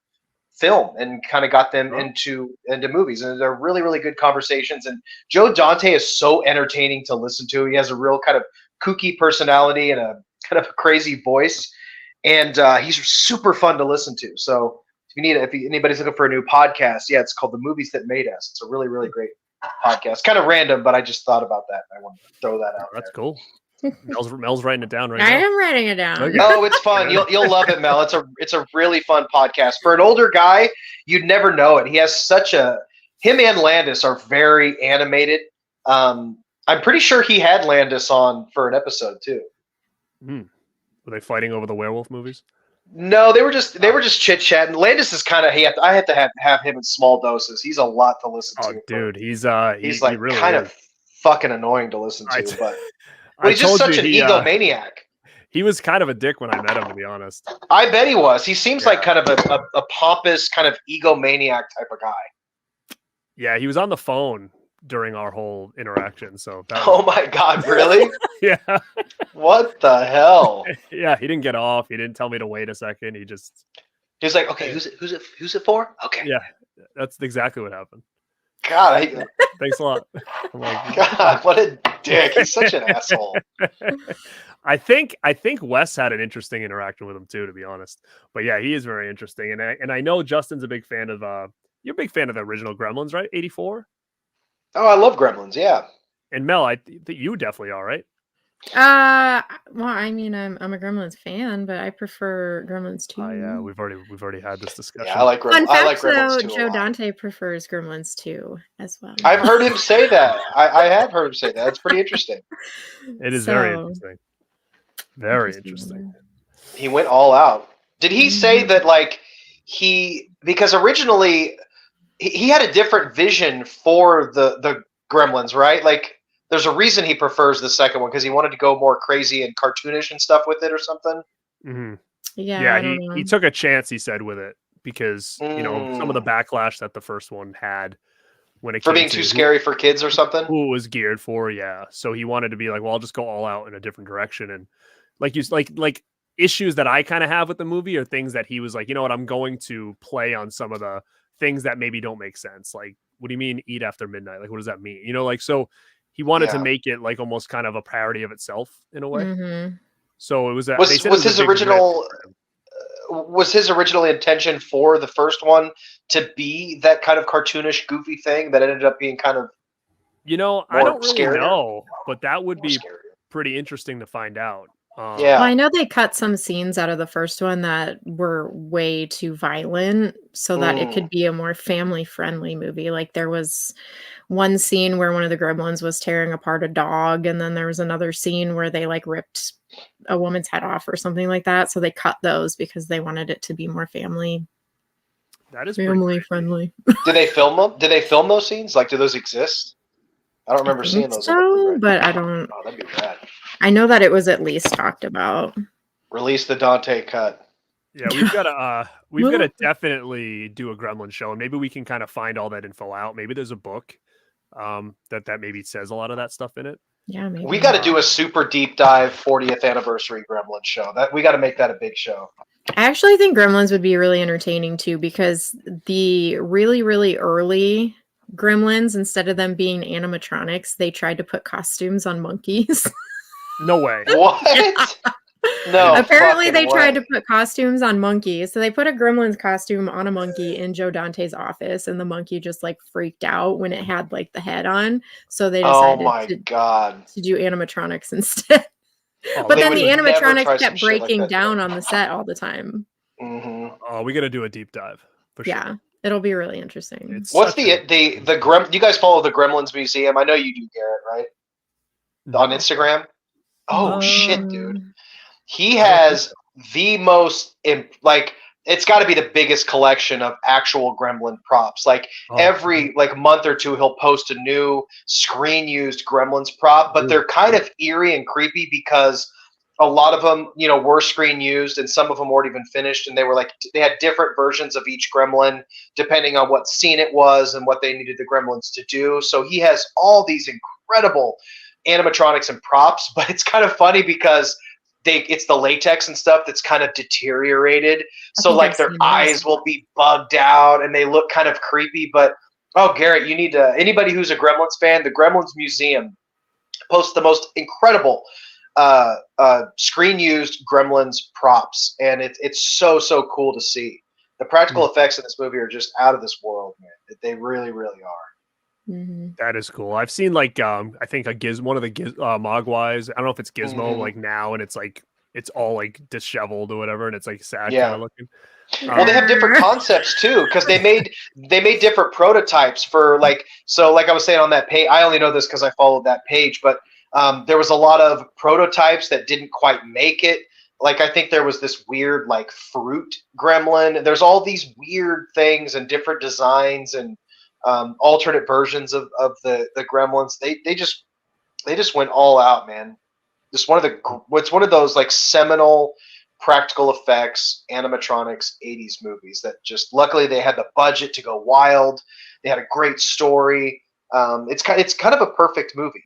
[SPEAKER 5] film and kind of got them into movies. And they're really, really good conversations. And Joe Dante is so entertaining to listen to. He has a real kind of kooky personality and a kind of a crazy voice. And he's super fun to listen to. So if anybody's looking for a new podcast, yeah, it's called The Movies That Made Us. It's a really, really great podcast. Kind of random, but I just thought about that. I want to throw that out.
[SPEAKER 3] That's cool. Mel's writing it down right
[SPEAKER 4] I
[SPEAKER 3] now.
[SPEAKER 4] am writing it down.
[SPEAKER 3] Okay.
[SPEAKER 5] Oh, it's fun. You'll love it, Mel. It's a really fun podcast. For an older guy, you'd never know it. He has him and Landis are very animated. I'm pretty sure he had Landis on for an episode too.
[SPEAKER 3] Were they fighting over the werewolf movies?
[SPEAKER 5] No, they were just chit chatting. Landis is kind of I have to have him in small doses. He's a lot to listen to.
[SPEAKER 3] Oh, dude, he's
[SPEAKER 5] like
[SPEAKER 3] really
[SPEAKER 5] kind
[SPEAKER 3] is.
[SPEAKER 5] of fucking annoying to listen to, but he's just
[SPEAKER 3] told
[SPEAKER 5] such
[SPEAKER 3] you
[SPEAKER 5] an
[SPEAKER 3] he,
[SPEAKER 5] egomaniac.
[SPEAKER 3] He was kind of a dick when I met him, to be honest.
[SPEAKER 5] I bet he was. He seems like kind of a pompous, kind of egomaniac type of guy.
[SPEAKER 3] Yeah, he was on the phone during our whole interaction. So
[SPEAKER 5] oh my god, really?
[SPEAKER 3] Yeah.
[SPEAKER 5] What the hell?
[SPEAKER 3] Yeah, he didn't get off. He didn't tell me to wait a second. He was
[SPEAKER 5] like, okay, who's it for? Okay.
[SPEAKER 3] Yeah, that's exactly what happened.
[SPEAKER 5] God,
[SPEAKER 3] thanks a lot. I'm like,
[SPEAKER 5] God, what a dick! He's such an asshole.
[SPEAKER 3] I think Wes had an interesting interaction with him too, to be honest. But yeah, he is very interesting, and I know Justin's a big fan of. You're a big fan of the original Gremlins, right? 84.
[SPEAKER 5] Oh, I love Gremlins. Yeah.
[SPEAKER 3] And Mel, I think you definitely are, right?
[SPEAKER 4] Well, I mean, I'm a Gremlins fan, but I prefer Gremlins 2.
[SPEAKER 3] Oh yeah, we've already had this discussion.
[SPEAKER 5] Yeah, I like Gremlins.
[SPEAKER 4] Fun
[SPEAKER 5] I like
[SPEAKER 4] fact,
[SPEAKER 5] Gremlins
[SPEAKER 4] though,
[SPEAKER 5] 2
[SPEAKER 4] Joe Dante prefers Gremlins 2 as well.
[SPEAKER 5] I've heard him say that. I have heard him say that. It's pretty interesting.
[SPEAKER 3] It is very interesting. Very interesting.
[SPEAKER 5] He went all out. Did he say that because originally he had a different vision for the Gremlins, right? Like there's a reason he prefers the second one because he wanted to go more crazy and cartoonish and stuff with it or something.
[SPEAKER 3] Mm-hmm.
[SPEAKER 4] Yeah,
[SPEAKER 3] he took a chance, he said, with it because some of the backlash that the first one had when it
[SPEAKER 5] for
[SPEAKER 3] came
[SPEAKER 5] being too scary for kids or something.
[SPEAKER 3] Who it was geared for, yeah. So he wanted to be like, well, I'll just go all out in a different direction. And like issues that I kind of have with the movie are things that he was like, you know what, I'm going to play on some of the things that maybe don't make sense. Like, what do you mean eat after midnight? Like, what does that mean? You know, like, so he wanted to make it like almost kind of a parody of itself in a way. Mm-hmm. So it was
[SPEAKER 5] was his original intention for the first one to be that kind of cartoonish, goofy thing that ended up being kind of,
[SPEAKER 3] I don't really
[SPEAKER 5] scarier?
[SPEAKER 3] know, but that would be pretty interesting to find out.
[SPEAKER 5] Yeah.
[SPEAKER 4] Well, I know they cut some scenes out of the first one that were way too violent so that it could be a more family-friendly movie. Like there was one scene where one of the gremlins was tearing apart a dog, and then there was another scene where they like ripped a woman's head off or something like that. So they cut those because they wanted it to be more family friendly.
[SPEAKER 5] Did they film them? Did they film those scenes? Like, do those exist? I don't remember seeing those.
[SPEAKER 4] So, but I don't.
[SPEAKER 5] Oh, that'd be rad.
[SPEAKER 4] I know that it was at least talked about.
[SPEAKER 5] Release the Dante cut.
[SPEAKER 3] Yeah, we've got to definitely do a Gremlin show, and maybe we can kind of find all that info out. Maybe there's a book that maybe says a lot of that stuff in it.
[SPEAKER 4] Yeah, maybe.
[SPEAKER 5] We got to do a super deep dive 40th anniversary Gremlin show. That we got to make that a big show.
[SPEAKER 4] I actually think Gremlins would be really entertaining too, because the really, really early Gremlins, instead of them being animatronics, they tried to put costumes on monkeys.
[SPEAKER 3] No way.
[SPEAKER 5] What? No.
[SPEAKER 4] Apparently they tried
[SPEAKER 5] way.
[SPEAKER 4] to put costumes on monkeys. So they put a Gremlins costume on a monkey in Joe Dante's office, and the monkey just like freaked out when it had like the head on. So they decided to do animatronics instead. But then the animatronics kept breaking down on the set all the time.
[SPEAKER 5] Mm-hmm.
[SPEAKER 3] Oh, we got to do a deep dive for sure.
[SPEAKER 4] Yeah, it'll be really interesting.
[SPEAKER 5] What's the you guys follow the Gremlins Museum? I know you do, Garrett, right? On Instagram? Oh shit, dude. He has the most it's got to be the biggest collection of actual Gremlin props. Like every month or two, he'll post a new screen used Gremlins prop, but they're kind of eerie and creepy because a lot of them, were screen used, and some of them weren't even finished. And they had different versions of each Gremlin depending on what scene it was and what they needed the Gremlins to do. So he has all these incredible animatronics and props, but it's kind of funny because it's the latex and stuff that's kind of deteriorated. So like their eyes will be bugged out and they look kind of creepy. But Garrett, you need to, anybody who's a Gremlins fan, the Gremlins Museum posts the most incredible screen used Gremlins props, and it's so cool to see. The practical effects in this movie are just out of this world, man. They really, really are.
[SPEAKER 4] Mm-hmm.
[SPEAKER 3] That is cool. I've seen I think one of the Mogwais. I don't know if it's Gizmo now, and it's like it's all like disheveled or whatever, and it's like sad kind of looking.
[SPEAKER 5] Well, they have different concepts too, because they made different prototypes for like I was saying on that page. I only know this because I followed that page, but there was a lot of prototypes that didn't quite make it. Like I think there was this weird like fruit gremlin. There's all these weird things and different designs and alternate versions of the Gremlins. They just went all out, man. It's one of those like seminal practical effects animatronics 80s movies that just luckily they had the budget to go wild. They had a great story. It's kind of a perfect movie.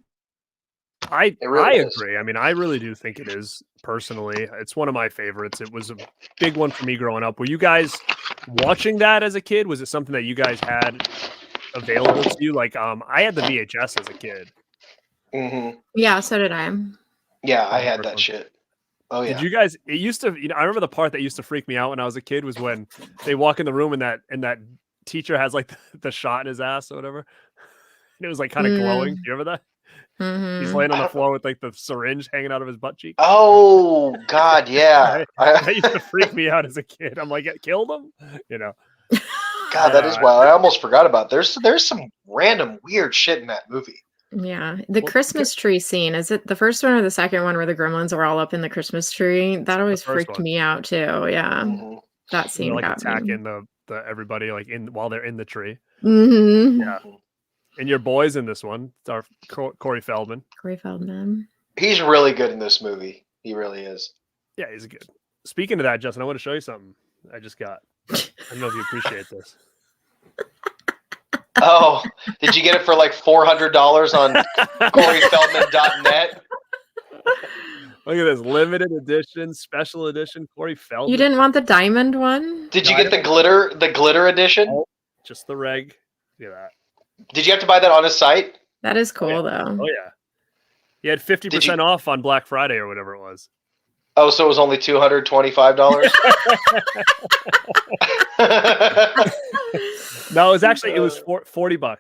[SPEAKER 3] I agree. I mean, I really do think it is. Personally, it's one of my favorites. It was a big one for me growing up. Were you guys watching that as a kid? Was it something that you guys had available to you? Like, I had the VHS as a kid.
[SPEAKER 5] Mm-hmm.
[SPEAKER 4] Yeah, so did I.
[SPEAKER 5] Yeah, I had that shit. Oh yeah.
[SPEAKER 3] Did you guys? It used to. I remember the part that used to freak me out when I was a kid was when they walk in the room and that teacher has like the shot in his ass or whatever, and it was like kind of glowing. Do you remember that?
[SPEAKER 4] Mm-hmm.
[SPEAKER 3] He's laying on the floor with like the syringe hanging out of his butt cheek.
[SPEAKER 5] Oh God, yeah.
[SPEAKER 3] That used to freak me out as a kid. I'm like, it killed him,
[SPEAKER 5] God, that is wild. I almost forgot about it. There's some random weird shit in that movie.
[SPEAKER 4] Yeah, the Christmas tree scene. Is it the first one or the second one where the gremlins are all up in the Christmas tree? That always freaked me out too. Yeah, that scene
[SPEAKER 3] like
[SPEAKER 4] got
[SPEAKER 3] attacking
[SPEAKER 4] me.
[SPEAKER 3] the everybody like while they're in the tree.
[SPEAKER 4] Mm-hmm.
[SPEAKER 3] Yeah. And your boys in this one are Corey Feldman.
[SPEAKER 4] Corey Feldman.
[SPEAKER 5] He's really good in this movie. He really is.
[SPEAKER 3] Yeah, he's good. Speaking of that, Justin, I want to show you something I just got. I don't know if you appreciate this.
[SPEAKER 5] Oh, did you get it for like $400 on CoreyFeldman.net?
[SPEAKER 3] Look at this limited edition, special edition Corey Feldman.
[SPEAKER 4] You didn't want the diamond one?
[SPEAKER 5] Did you get the glitter edition?
[SPEAKER 3] Oh, just the reg. Look at that.
[SPEAKER 5] Did you have to buy that on his site? That
[SPEAKER 4] is cool, though.
[SPEAKER 3] Oh, yeah. He had 50% off on Black Friday or whatever it was.
[SPEAKER 5] Oh, so it was only $225?
[SPEAKER 3] No, it was $40.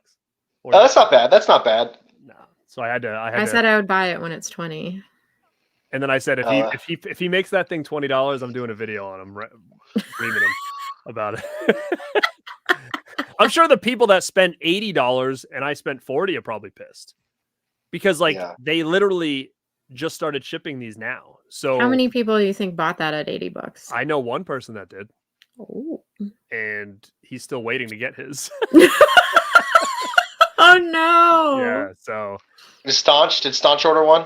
[SPEAKER 5] Oh, that's not bad. That's not bad.
[SPEAKER 3] No. So I
[SPEAKER 4] said I would buy it when it's 20.
[SPEAKER 3] And then I said, if he makes that thing $20, I'm doing a video on him, reaming him about it. I'm sure the people that spent $80 and I spent $40 are probably pissed because they literally just started shipping these now. So
[SPEAKER 4] how many people do you think bought that at $80?
[SPEAKER 3] I know one person that did.
[SPEAKER 4] Oh.
[SPEAKER 3] And he's still waiting to get his.
[SPEAKER 4] Oh no.
[SPEAKER 3] Yeah. So
[SPEAKER 5] did Staunch order one?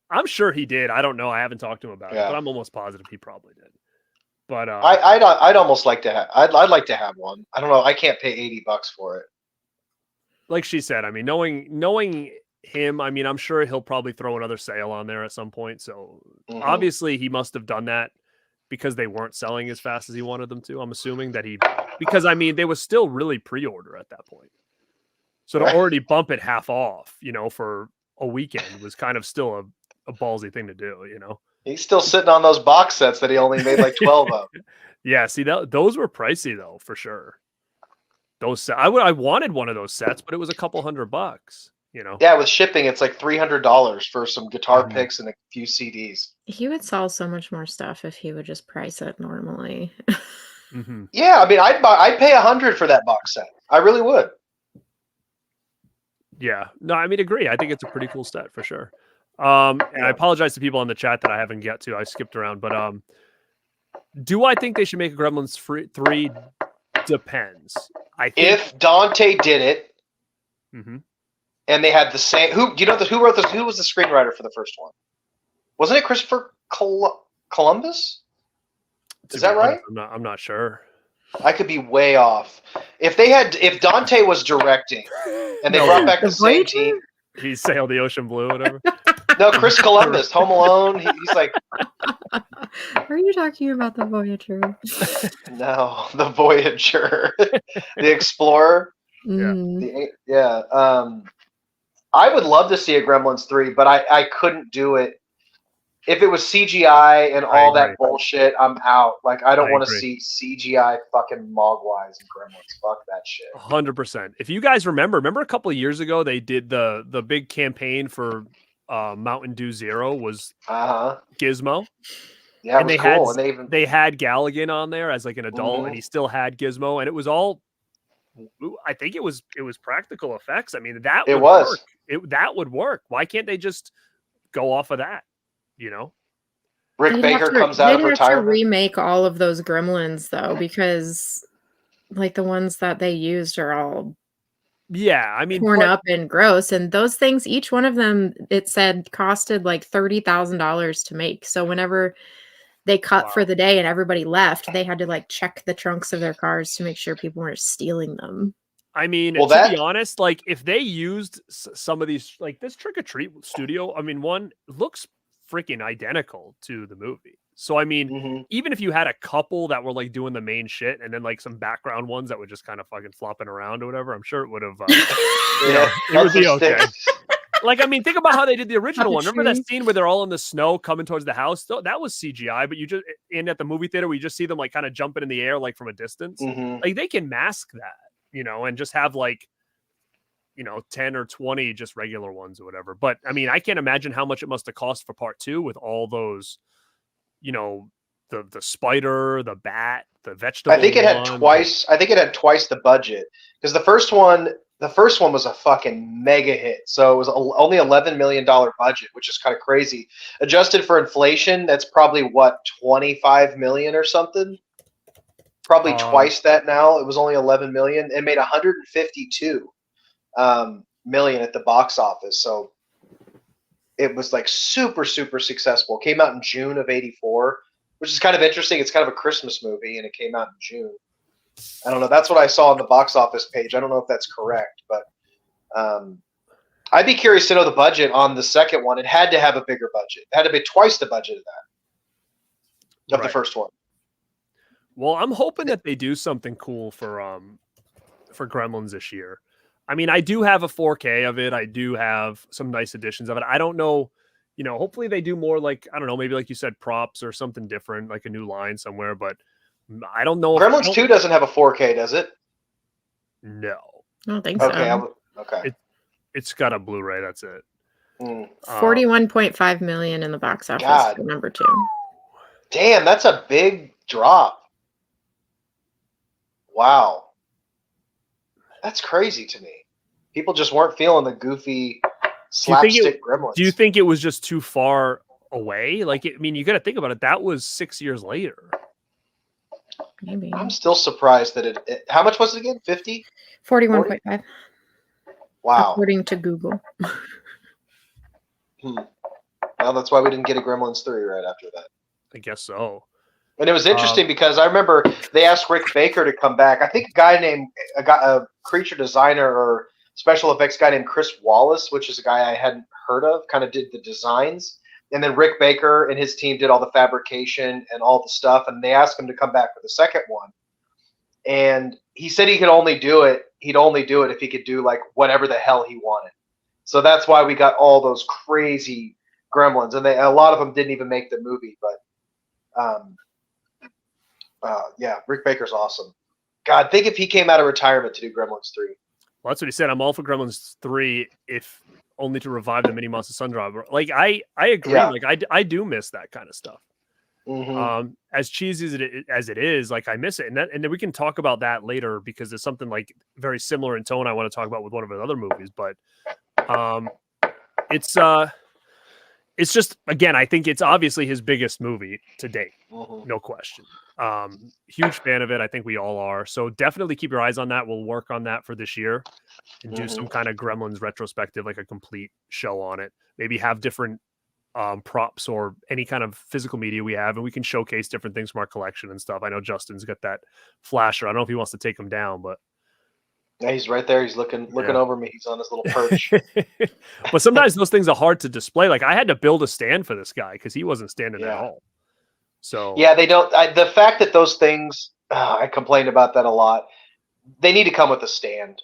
[SPEAKER 3] I'm sure he did. I don't know. I haven't talked to him about it, but I'm almost positive he probably did. But
[SPEAKER 5] I'd almost like to have. I'd like to have one. I don't know. I can't pay $80 for it.
[SPEAKER 3] Like she said, I mean, knowing him, I mean, I'm sure he'll probably throw another sale on there at some point. So obviously, he must have done that because they weren't selling as fast as he wanted them to. I'm assuming that because I mean, they was still really pre-order at that point. So to already bump it half off, for a weekend was kind of still a ballsy thing to do,
[SPEAKER 5] He's still sitting on those box sets that he only made like 12 of.
[SPEAKER 3] Yeah, see those were pricey though, for sure. Those I wanted one of those sets, but it was a couple $100,
[SPEAKER 5] Yeah, with shipping, it's like $300 for some guitar picks and a few CDs.
[SPEAKER 4] He would sell so much more stuff if he would just price it normally.
[SPEAKER 5] Yeah, I mean, I'd pay $100 for that box set. I really would.
[SPEAKER 3] Yeah, no, I mean, agree. I think it's a pretty cool set for sure. And I apologize to people in the chat that I haven't get to. I skipped around, but do I think they should make a Gremlins 3? Depends. I think
[SPEAKER 5] if Dante did it, and they had the same. Who wrote this? Who was the screenwriter for the first one? Wasn't it Christopher Columbus? Is that right?
[SPEAKER 3] I'm not sure.
[SPEAKER 5] I could be way off. If Dante was directing, and they brought back the same team.
[SPEAKER 3] He sailed the ocean blue, whatever.
[SPEAKER 5] No, Chris Columbus, Home Alone. He's like.
[SPEAKER 4] Are you talking about the Voyager?
[SPEAKER 5] No, the Voyager, the Explorer.
[SPEAKER 3] Yeah.
[SPEAKER 5] I would love to see a Gremlins 3, but I couldn't do it. If it was CGI and all that bullshit, I'm out. Like, I don't want to see CGI fucking Mogwais and Gremlins. Fuck that shit.
[SPEAKER 3] 100%. If you guys remember a couple of years ago, they did the big campaign for Mountain Dew Zero was Gizmo.
[SPEAKER 5] Yeah,
[SPEAKER 3] and
[SPEAKER 5] it was cool.
[SPEAKER 3] They had Galligan on there as like an adult, and he still had Gizmo, and it was all. I think it was practical effects. I mean, that would work. That would work. Why can't they just go off of that?
[SPEAKER 5] Rick Baker comes out of retirement.
[SPEAKER 4] They'd have to remake all of those Gremlins though, because like the ones that they used are all torn up and gross, and those things, each one of them, it said costed like $30,000 to make. So whenever they cut for the day and everybody left, they had to like check the trunks of their cars to make sure people weren't stealing them.
[SPEAKER 3] I mean, to be honest, like if they used some of these, like this Trick or Treat studio, I mean, one looks freaking identical to the movie. So I mean, even if you had a couple that were like doing the main shit and then like some background ones that were just kind of fucking flopping around or whatever, I'm sure it would have it would be okay. Like, I mean, think about how they did the original one. Remember that scene where they're all in the snow coming towards the house? That was CGI, but at the movie theater, we just see them like kind of jumping in the air, like from a distance. Like they can mask that, and just have like, 10 or 20 just regular ones or whatever. But I mean, I can't imagine how much it must have cost for part 2 with all those, the spider, the bat, the vegetable.
[SPEAKER 5] I think it had twice the budget, because the first one was a fucking mega hit. So it was only $11 million budget, which is kind of crazy. Adjusted for inflation, that's probably what, 25 million or something. Probably twice that now. It was only 11 million. It made 152 million at the box office. So it was like super, super successful. Came out in June of '84, which is kind of interesting. It's kind of a Christmas movie, and it came out in June. I don't know. That's what I saw on the box office page. I don't know if that's correct, but I'd be curious to know the budget on the second one. It had to have a bigger budget. It had to be twice the budget of the first one.
[SPEAKER 3] Well, I'm hoping that they do something cool for Gremlins this year. I mean, I do have a 4K of it. I do have some nice editions of it. I don't know, hopefully they do more like, I don't know, maybe like you said, props or something different, like a new line somewhere, but I don't know.
[SPEAKER 5] Gremlins 2 doesn't have a 4K, does it?
[SPEAKER 3] No.
[SPEAKER 4] I don't think so.
[SPEAKER 5] Okay.
[SPEAKER 3] It's got a Blu-ray. That's it.
[SPEAKER 4] $41.5 million in the box office
[SPEAKER 5] God.
[SPEAKER 4] for number 2.
[SPEAKER 5] Damn, that's a big drop. Wow. That's crazy to me. People just weren't feeling the goofy slapstick Gremlins.
[SPEAKER 3] Do you think it was just too far away? Like, I mean, you got to think about it. That was 6 years later.
[SPEAKER 4] Maybe.
[SPEAKER 5] I'm still surprised that it how much was it again? 50?
[SPEAKER 4] 41.5.
[SPEAKER 5] Wow.
[SPEAKER 4] According to Google.
[SPEAKER 5] Well, that's why we didn't get a Gremlins 3 right after that.
[SPEAKER 3] I guess so.
[SPEAKER 5] And it was interesting because I remember they asked Rick Baker to come back. I think a creature designer or special effects guy named Chris Wallace, which is a guy I hadn't heard of, kind of did the designs. And then Rick Baker and his team did all the fabrication and all the stuff. And they asked him to come back for the second one. And he said he could only do it. He'd only do it if he could do like whatever the hell he wanted. So that's why we got all those crazy Gremlins. And a lot of them didn't even make the movie. But yeah, Rick Baker's awesome. God, think if he came out of retirement to do Gremlins 3.
[SPEAKER 3] Well, that's what he said. I'm all for Gremlins 3 if only to revive the Mini Monster Sun Driver. Like, I agree.
[SPEAKER 5] Yeah.
[SPEAKER 3] Like, I do miss that kind of stuff.
[SPEAKER 5] Mm-hmm.
[SPEAKER 3] As cheesy as it is, like, I miss it. And then we can talk about that later because there's something like very similar in tone I want to talk about with one of his other movies. But it's just, again, I think it's obviously his biggest movie to date.
[SPEAKER 5] Mm-hmm.
[SPEAKER 3] No question. Huge fan of it. I think we all are. So definitely keep your eyes on that. We'll work on that for this year and do some kind of Gremlins retrospective, like a complete show on it. Maybe have different props or any kind of physical media we have, and we can showcase different things from our collection and stuff. I know Justin's got that flasher. I don't know if he wants to take him down, but
[SPEAKER 5] yeah, he's right there. He's looking over me. He's on his little perch.
[SPEAKER 3] But sometimes those things are hard to display. Like, I had to build a stand for this guy because he wasn't standing at all. So
[SPEAKER 5] yeah, they don't. The fact that those things, I complained about that a lot. They need to come with a stand.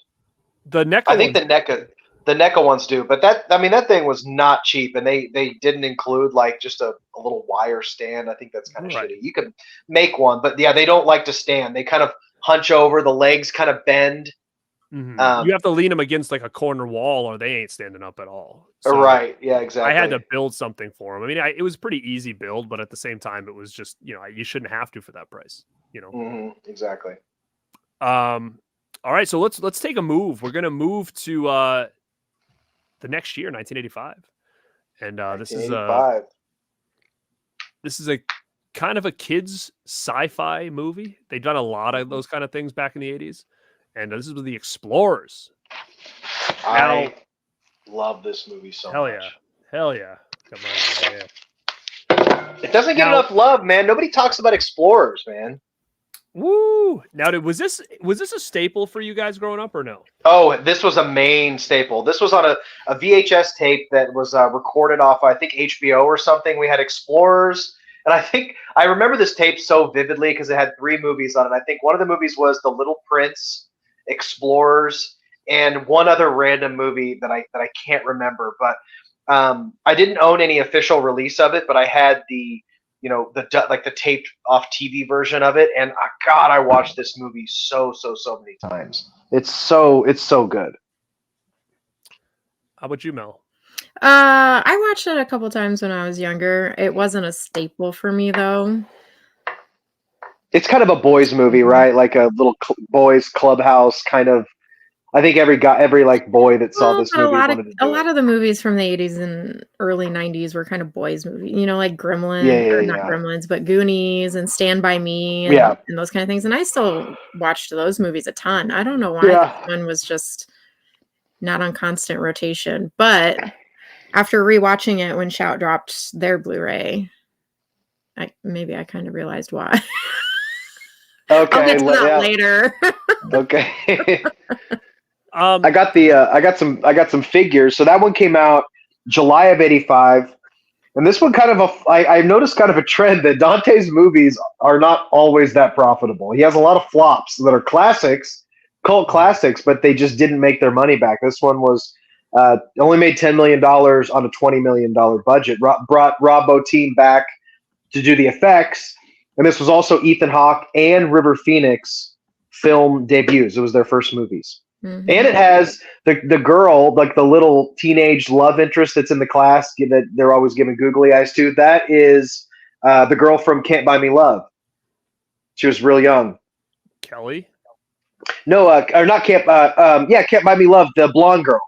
[SPEAKER 3] The NECA,
[SPEAKER 5] I think the NECA ones do, but that thing was not cheap, and they didn't include like just a little wire stand. I think that's kind of shitty. You can make one, but yeah, they don't like to stand. They kind of hunch over. The legs kind of bend.
[SPEAKER 3] Mm-hmm. You have to lean them against like a corner wall, or they ain't standing up at all. So
[SPEAKER 5] right? Yeah, exactly.
[SPEAKER 3] I had to build something for them. I mean, it was pretty easy build, but at the same time, it was just, you shouldn't have to for that price.
[SPEAKER 5] Exactly.
[SPEAKER 3] All right, so let's take a move. We're gonna move to the next year, 1985, and this is a kind of a kids sci-fi movie. They've done a lot of those kind of things back in the 80s. And this is with the Explorers.
[SPEAKER 5] I love this movie so much.
[SPEAKER 3] Hell yeah. Come on, man.
[SPEAKER 5] It doesn't get enough love, man. Nobody talks about Explorers, man.
[SPEAKER 3] Woo! Now, was this a staple for you guys growing up or no?
[SPEAKER 5] Oh, this was a main staple. This was on a VHS tape that was recorded off, I think, HBO or something. We had Explorers. And I remember this tape so vividly because it had 3 movies on it. I think one of the movies was The Little Prince, Explorers, and one other random movie that I can't remember. But I didn't own any official release of it, but I had the taped off TV version of it. And God, I watched this movie so many times. It's so good.
[SPEAKER 3] How about you, Mel?
[SPEAKER 4] I watched it a couple times when I was younger. It wasn't a staple for me, though.
[SPEAKER 5] It's kind of a boys' movie, right? Like a little boys' clubhouse kind of. I think every boy that saw this movie wanted to do
[SPEAKER 4] a lot of the movies from the 80s and early 90s were kind of boys' movies. Like Gremlins, not Gremlins, but Goonies and Stand By Me and those kind of things. And I still watched those movies a ton. I don't know why that one was just not on constant rotation, but after rewatching it when Shout dropped their Blu-ray, I kind of realized why.
[SPEAKER 5] Okay,
[SPEAKER 4] I'll get to that later.
[SPEAKER 5] Okay. I got some figures. So that one came out July of '85, and this one I noticed kind of a trend that Dante's movies are not always that profitable. He has a lot of flops that are classics, cult classics, but they just didn't make their money back. This one was only made $10 million on a $20 million budget. Brought Rob Bottin back to do the effects, and this was also Ethan Hawke and River Phoenix film debuts. It was their first movies.
[SPEAKER 4] Mhm.
[SPEAKER 5] And it has the girl, like the little teenage love interest that's in the class that they're always giving googly eyes to. That is the girl from Can't Buy Me Love. She was real young.
[SPEAKER 3] Kelly.
[SPEAKER 5] No, or not Can't. Yeah, Can't Buy Me Love. The blonde girl.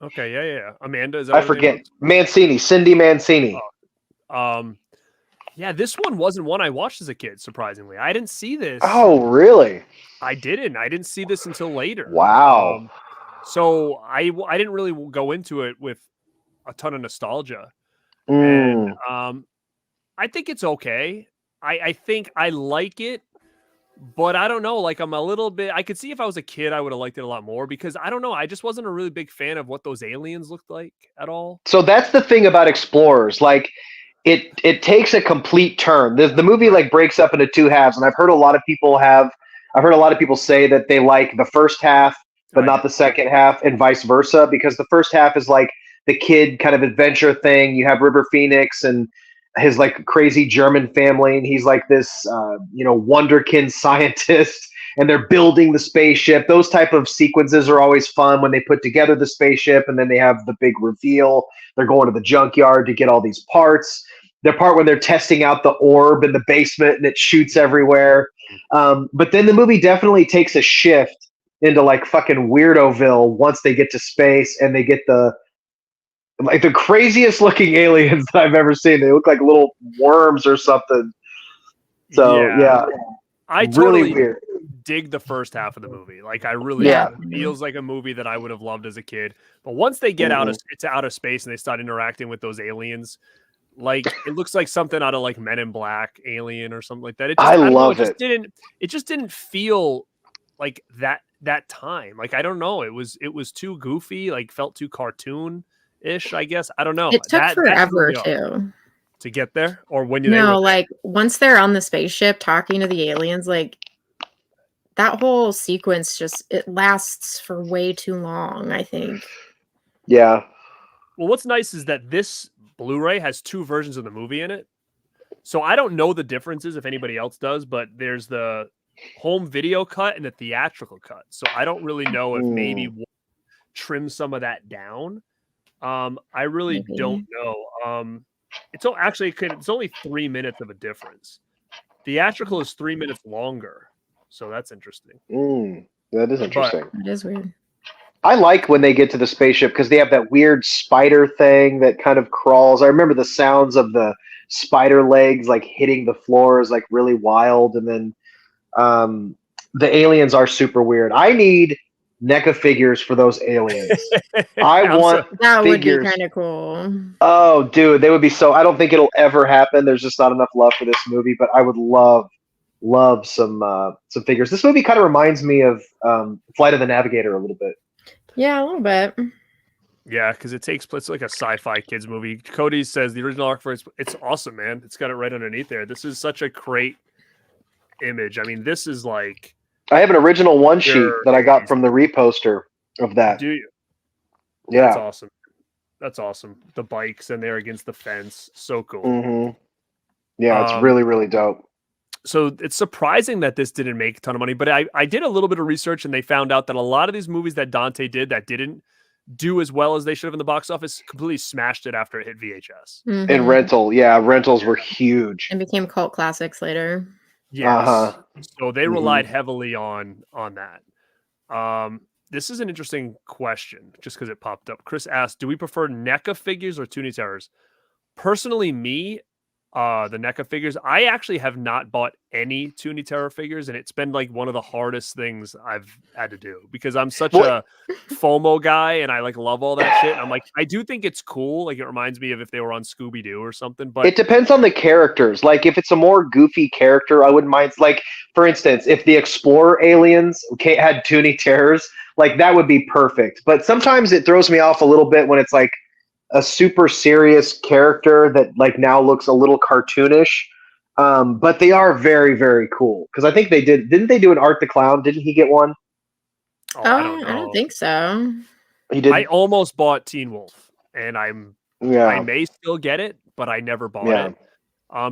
[SPEAKER 3] Okay, yeah. Amanda, is that
[SPEAKER 5] I
[SPEAKER 3] what her name
[SPEAKER 5] forget. Mancini, Cindy Mancini.
[SPEAKER 3] was? Yeah, this one wasn't one I watched as a kid. Surprisingly, I didn't see this.
[SPEAKER 5] Oh, really?
[SPEAKER 3] I didn't see this until later.
[SPEAKER 5] Wow.
[SPEAKER 3] So I didn't really go into it with a ton of nostalgia,
[SPEAKER 5] Mm.
[SPEAKER 3] and I think it's okay. I think I like it, but I don't know. Like I'm a little bit. I could see if I was a kid, I would have liked it a lot more because I don't know. I just wasn't a really big fan of what those aliens looked like at all.
[SPEAKER 5] So that's the thing about Explorers. Like it takes a complete turn. The movie like breaks up into two halves, and I've heard a lot of people say that they like the first half but not the second half, and vice versa, because the first half is like the kid kind of adventure thing. You have River Phoenix and his like crazy German family, and he's like this wonderkind scientist, and they're building the spaceship. Those type of sequences are always fun when they put together the spaceship, and then they have the big reveal. They're going to the junkyard to get all these parts. The part when they're testing out the orb in the basement and it shoots everywhere. But then the movie definitely takes a shift into like fucking Weirdoville once they get to space and they get the craziest looking aliens that I've ever seen. They look like little worms or something. So yeah.
[SPEAKER 3] I
[SPEAKER 5] really
[SPEAKER 3] totally
[SPEAKER 5] weird.
[SPEAKER 3] dig the first half of the movie. Like I really
[SPEAKER 5] Yeah.
[SPEAKER 3] do. It feels like a movie that I would have loved as a kid. But once they get out of space and they start interacting with those aliens, like it looks like something out of like Men in Black, Alien, or something like that. It just,
[SPEAKER 5] I
[SPEAKER 3] don't know,
[SPEAKER 5] love it.
[SPEAKER 3] It just didn't feel like that time. Like I don't know. It was too goofy. Like felt too cartoon-ish. I guess I don't know.
[SPEAKER 4] It took
[SPEAKER 3] That
[SPEAKER 4] forever
[SPEAKER 3] threw me off.
[SPEAKER 4] too.
[SPEAKER 3] To get there, or when
[SPEAKER 4] like once they're on the spaceship talking to the aliens, like that whole sequence it lasts for way too long, I think.
[SPEAKER 5] Yeah.
[SPEAKER 3] Well, what's nice is that this Blu-ray has two versions of the movie in it. So I don't know the differences if anybody else does, but there's the home video cut and the theatrical cut. So I don't really know if maybe we'll trim some of that down. I really don't know. It's only 3 minutes of a difference. Theatrical is 3 minutes longer. So that's interesting.
[SPEAKER 5] That is interesting.
[SPEAKER 4] It is weird.
[SPEAKER 5] I like when they get to the spaceship because they have that weird spider thing that kind of crawls. I remember the sounds of the spider legs like hitting the floor is like really wild. And then the aliens are super weird. I need NECA figures for those aliens. I want
[SPEAKER 4] that
[SPEAKER 5] figures.
[SPEAKER 4] Would be kind of cool.
[SPEAKER 5] Oh, dude, they would be so. I don't think it'll ever happen. There's just not enough love for this movie, but I would love some figures. This movie kind of reminds me of Flight of the Navigator a little bit.
[SPEAKER 4] Yeah, a little bit.
[SPEAKER 3] Yeah, because it takes place like a sci-fi kids movie. Cody says the original art for it's awesome, man. It's got it right underneath there. This is such a great image. I mean, this is like
[SPEAKER 5] I have an original one sheet that I got from the reposter of that.
[SPEAKER 3] Do you?
[SPEAKER 5] Yeah,
[SPEAKER 3] that's awesome. That's awesome. The bikes and they're against the fence. So cool.
[SPEAKER 5] Yeah, it's really, really dope.
[SPEAKER 3] So it's surprising that this didn't make a ton of money, but I did a little bit of research and they found out that a lot of these movies that Dante did that didn't do as well as they should have in the box office completely smashed it after it hit VHS.
[SPEAKER 5] And rentals were huge
[SPEAKER 4] and became cult classics later.
[SPEAKER 3] Yes. So they relied heavily on that. This is an interesting question just because it popped up. Chris asked, do we prefer NECA figures or Toonie Terrors? Personally, me, the NECA figures, I actually have not bought any Toonie Terror figures, and it's been like one of the hardest things I've had to do because I'm such a FOMO guy and I like love all that shit. I'm like, I do think it's cool. Like it reminds me of if they were on Scooby-Doo or something, but
[SPEAKER 5] it depends on the characters. Like if it's a more goofy character, I wouldn't mind. Like for instance, if the Explorer aliens had Toonie Terrors, like that would be perfect. But sometimes it throws me off a little bit when it's like a super serious character that like now looks a little cartoonish, but they are very, very cool because I think didn't they do an Art the Clown? Didn't he get one?
[SPEAKER 3] I don't know.
[SPEAKER 4] I don't think so.
[SPEAKER 5] He did.
[SPEAKER 3] I almost bought Teen Wolf, and I may still get it, but I never bought it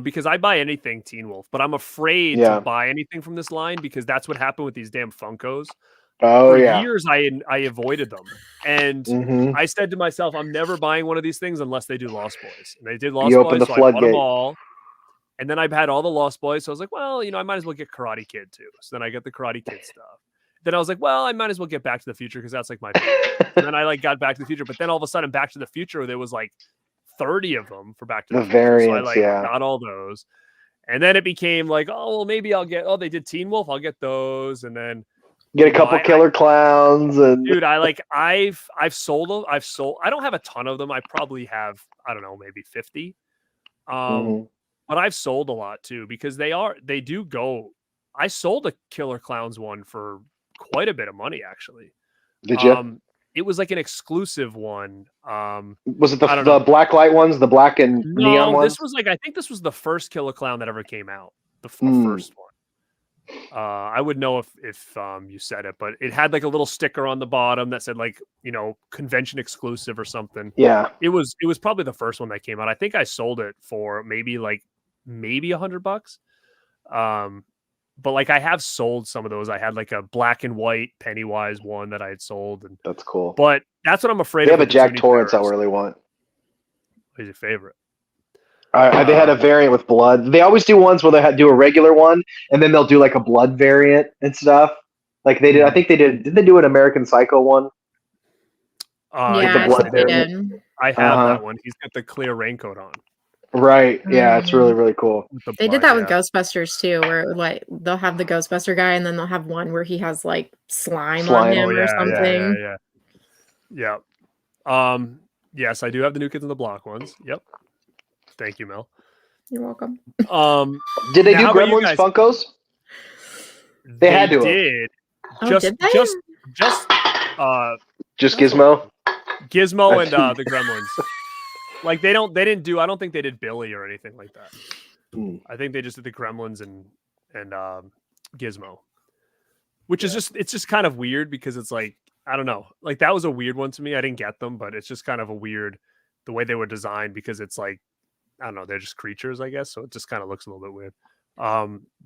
[SPEAKER 3] because I buy anything Teen Wolf, but I'm afraid to buy anything from this line because that's what happened with these damn Funkos.
[SPEAKER 5] Oh
[SPEAKER 3] for
[SPEAKER 5] yeah.
[SPEAKER 3] years I avoided them. And
[SPEAKER 5] Mhm.
[SPEAKER 3] I said to myself, I'm never buying one of these things unless they do Lost Boys. And they did Lost
[SPEAKER 5] You open
[SPEAKER 3] Boys,
[SPEAKER 5] the
[SPEAKER 3] so I bought them
[SPEAKER 5] floodgate.
[SPEAKER 3] all. And then I've had all the Lost Boys, so I was like, well, I might as well get Karate Kid too. So then I get the Karate Kid stuff. Then I was like, well, I might as well get Back to the Future because that's like my favorite. And then I got Back to the Future, but then all of a sudden Back to the Future, there was like 30 of them for Back to the Future.
[SPEAKER 5] variants,
[SPEAKER 3] So I got all those. And then it became like, oh, well, maybe I'll get, they did Teen Wolf, I'll get those. And then
[SPEAKER 5] get a couple killer clowns and
[SPEAKER 3] dude, I've sold them. I don't have a ton of them. I probably have, I don't know, maybe 50. But I've sold a lot too because they do go. I sold a Killer Clowns one for quite a bit of money actually.
[SPEAKER 5] Did you?
[SPEAKER 3] It was like an exclusive one.
[SPEAKER 5] Was it the black light ones, the black and neon ones?
[SPEAKER 3] This was I think this was the first Killer Clown that ever came out. The first one. I would know if you said it, but it had like a little sticker on the bottom that said like, convention exclusive or something.
[SPEAKER 5] Yeah.
[SPEAKER 3] It was probably the first one that came out. I think I sold it for maybe $100. But like I have sold some of those. I had like a black and white Pennywise one that I had sold, and
[SPEAKER 5] that's cool.
[SPEAKER 3] But that's what I'm afraid
[SPEAKER 5] they
[SPEAKER 3] of.
[SPEAKER 5] They have a Jack Torrance I really want.
[SPEAKER 3] Who's your favorite?
[SPEAKER 5] They had a variant with blood. They always do ones where they do a regular one, and then they'll do like a blood variant and stuff. Like they did. I think they did. Did they do an American Psycho one?
[SPEAKER 4] Yeah,
[SPEAKER 5] the blood
[SPEAKER 4] they did.
[SPEAKER 3] I have that one. He's got the clear raincoat on.
[SPEAKER 5] Right. Yeah, it's really, really cool.
[SPEAKER 4] They did that with Ghostbusters too, where like they'll have the Ghostbuster guy, and then they'll have one where he has like slime on him or something.
[SPEAKER 3] Yeah. Yes, I do have the New Kids on the Block ones. Yep. Thank you, Mel.
[SPEAKER 4] You're welcome.
[SPEAKER 5] Did they do Gremlins Funkos? They had to.
[SPEAKER 3] Did.
[SPEAKER 4] Just
[SPEAKER 5] Gizmo?
[SPEAKER 3] Gizmo and the Gremlins. Like I don't think they did Billy or anything like that. I think they just did the Gremlins and Gizmo. Which is it's just kind of weird because it's like, I don't know. Like that was a weird one to me. I didn't get them, but it's just kind of a weird the way they were designed because it's like, I don't know, they're just creatures, I guess. So it just kind of looks a little bit weird.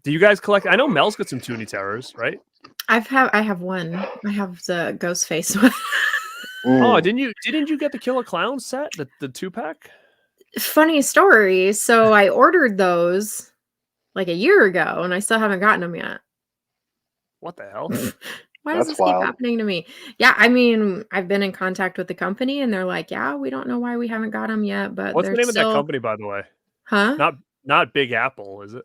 [SPEAKER 3] Do you guys collect? I know Mel's got some Toonie Terrors, right?
[SPEAKER 4] I have one. I have the Ghostface one.
[SPEAKER 3] Oh, didn't you get the Killer Clown set, the 2-pack?
[SPEAKER 4] Funny story. So I ordered those like a year ago, and I still haven't gotten them yet.
[SPEAKER 3] What the hell?
[SPEAKER 4] Why does this keep happening to me? Yeah, I mean, I've been in contact with the company, and they're like, "Yeah, we don't know why we haven't got them yet." But
[SPEAKER 3] what's the name of that company, by the way?
[SPEAKER 4] Huh?
[SPEAKER 3] Not Big Apple, is it?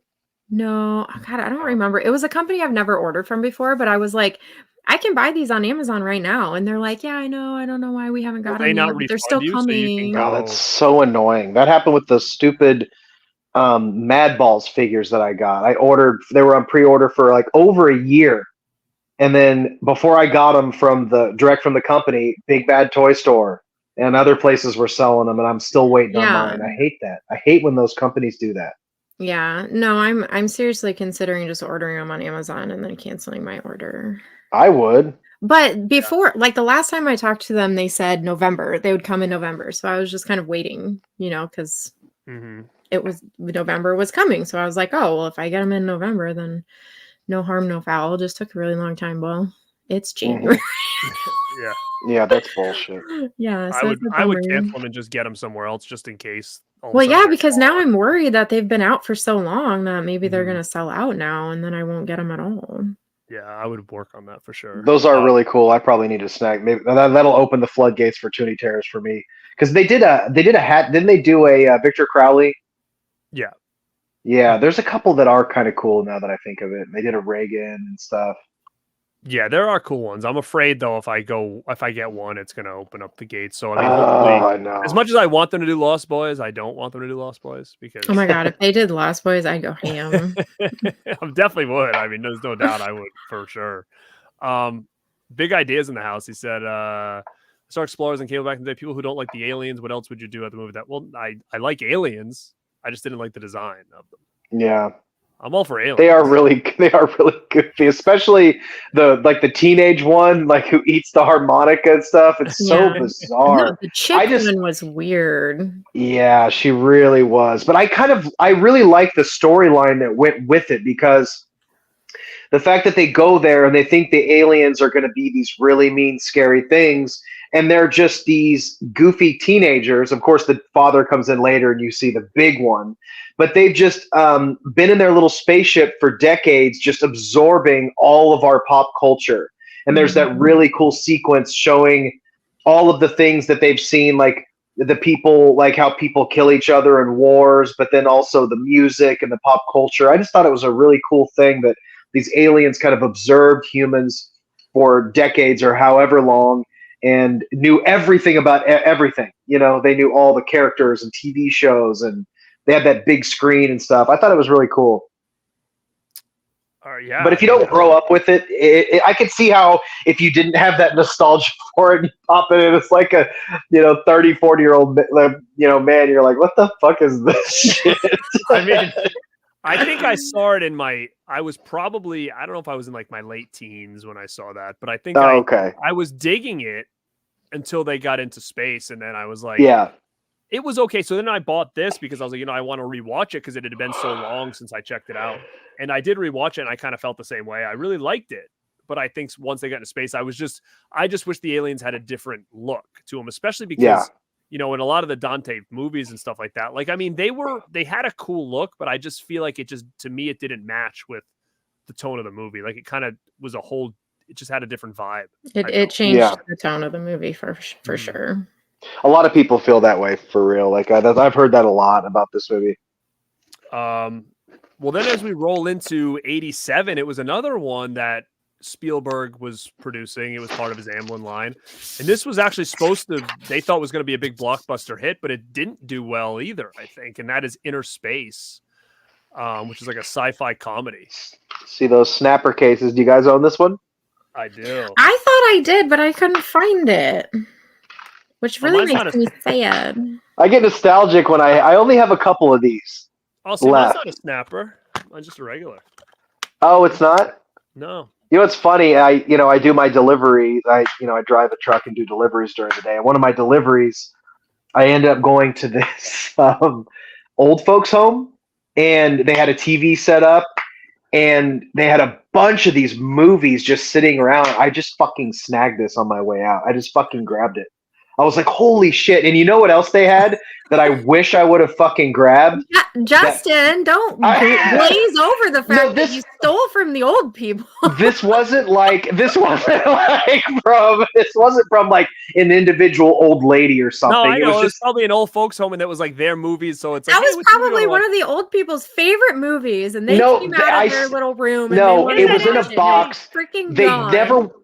[SPEAKER 4] No, God, I don't remember. It was a company I've never ordered from before, but I was like, I can buy these on Amazon right now, and they're like, "Yeah, I know. I don't know why we haven't got them yet. But they're still coming."
[SPEAKER 5] Oh, that's so annoying. That happened with the stupid Mad Balls figures that I got. I ordered; they were on pre-order for like over a year. And then before I got them direct from the company, Big Bad Toy Store and other places were selling them, and I'm still waiting on mine. I hate that. I hate when those companies do that.
[SPEAKER 4] Yeah, no, I'm seriously considering just ordering them on Amazon and then canceling my order.
[SPEAKER 5] I would.
[SPEAKER 4] But before, like the last time I talked to them, they said November. They would come in November. So I was just kind of waiting, because it was November was coming. So I was like, oh, well, if I get them in November, then no harm, no foul. It just took a really long time. Well, it's January.
[SPEAKER 5] Yeah, that's bullshit.
[SPEAKER 4] Yeah,
[SPEAKER 3] so I would cancel them and just get them somewhere else just in case.
[SPEAKER 4] Well, yeah, because now I'm worried that they've been out for so long that maybe they're going to sell out now, and then I won't get them at all.
[SPEAKER 3] Yeah, I would work on that for sure.
[SPEAKER 5] Those are really cool. I probably need to snag. Maybe that'll open the floodgates for Toonie Terrors for me because they did a hat. Didn't they do a Victor Crowley?
[SPEAKER 3] Yeah.
[SPEAKER 5] Yeah, there's a couple that are kind of cool now that I think of it. They did a Reagan and stuff.
[SPEAKER 3] Yeah, there are cool ones. I'm afraid though, if I get one, it's going to open up the gates. So I mean, hopefully, as much as I want them to do Lost Boys, I don't want them to do Lost Boys because. Oh
[SPEAKER 4] my God, if they did Lost Boys, I'd go ham.
[SPEAKER 3] I definitely would. I mean, there's no doubt I would for sure. Big ideas in the house. He said, Star Explorers and Cable back in the day. People who don't like the aliens, what else would you do at the movie? I like aliens. I just didn't like the design of them.
[SPEAKER 5] Yeah.
[SPEAKER 3] I'm all for aliens.
[SPEAKER 5] They are really goofy, especially the teenage one, like who eats the harmonica and stuff. It's so bizarre.
[SPEAKER 4] No, the chick one was weird.
[SPEAKER 5] Yeah, she really was. But I really like the storyline that went with it because The fact that they go there and they think the aliens are going to be these really mean, scary things, and they're just these goofy teenagers. Of course, the father comes in later and you see the big one, but they've just been in their little spaceship for decades, just absorbing all of our pop culture. And there's that really cool sequence showing all of the things that they've seen, like the people, like how people kill each other in wars, but then also the music and the pop culture. I just thought it was a really cool thing that these aliens kind of observed humans for decades or however long and knew everything about everything. You know, they knew all the characters and TV shows, and they had that big screen and stuff. I thought it was really cool.
[SPEAKER 3] Yeah,
[SPEAKER 5] but if you don't grow up with it, I could see how if you didn't have that nostalgia for it, you pop it in, it's like a 30, 40-year-old man. You're like, what the fuck is this shit?
[SPEAKER 3] I mean, I think I saw it I was probably, I don't know if I was in like my late teens when I saw that, but I think I was digging it until they got into space, and then I was like,
[SPEAKER 5] yeah.
[SPEAKER 3] It was okay. So then I bought this because I was like, I want to rewatch it because it had been so long since I checked it out. And I did rewatch it, and I kind of felt the same way. I really liked it. But I think once they got into space, I just wish the aliens had a different look to them, especially because, in a lot of the Dante movies and stuff like that, like, I mean, they had a cool look, but I just feel like to me, it didn't match with the tone of the movie. Like, it kind of was it just had a different vibe.
[SPEAKER 4] It changed the tone of the movie for sure.
[SPEAKER 5] A lot of people feel that way, for real. Like I've heard that a lot about this movie.
[SPEAKER 3] Well, then as we roll into 87, it was another one that Spielberg was producing. It was part of his Amblin line. And this was actually they thought was going to be a big blockbuster hit, but it didn't do well either, I think. And that is Inner Space, which is like a sci-fi comedy.
[SPEAKER 5] See those snapper cases? Do you guys own this one?
[SPEAKER 3] I do.
[SPEAKER 4] I thought I did, but I couldn't find it. Which really makes me sad.
[SPEAKER 5] I get nostalgic when I only have a couple of these.
[SPEAKER 3] Oh, see, mine's not a snapper. Mine's just a regular.
[SPEAKER 5] Oh, it's not?
[SPEAKER 3] No.
[SPEAKER 5] You know, it's funny. I do my delivery. I drive a truck and do deliveries during the day. And one of my deliveries, I ended up going to this old folks home, and they had a TV set up, and they had a bunch of these movies just sitting around. I just fucking snagged this on my way out. I just fucking grabbed it. I was like, holy shit. And you know what else they had that I wish I would have fucking grabbed?
[SPEAKER 4] Justin, don't glaze over the fact that you stole from the old people.
[SPEAKER 5] This wasn't from like an individual old lady or something.
[SPEAKER 3] No, I know. It was probably an old folks home, and that was like their movies. So it's like,
[SPEAKER 4] that was probably one of the old people's favorite movies, and they came out of their little room. And
[SPEAKER 5] it was in a box.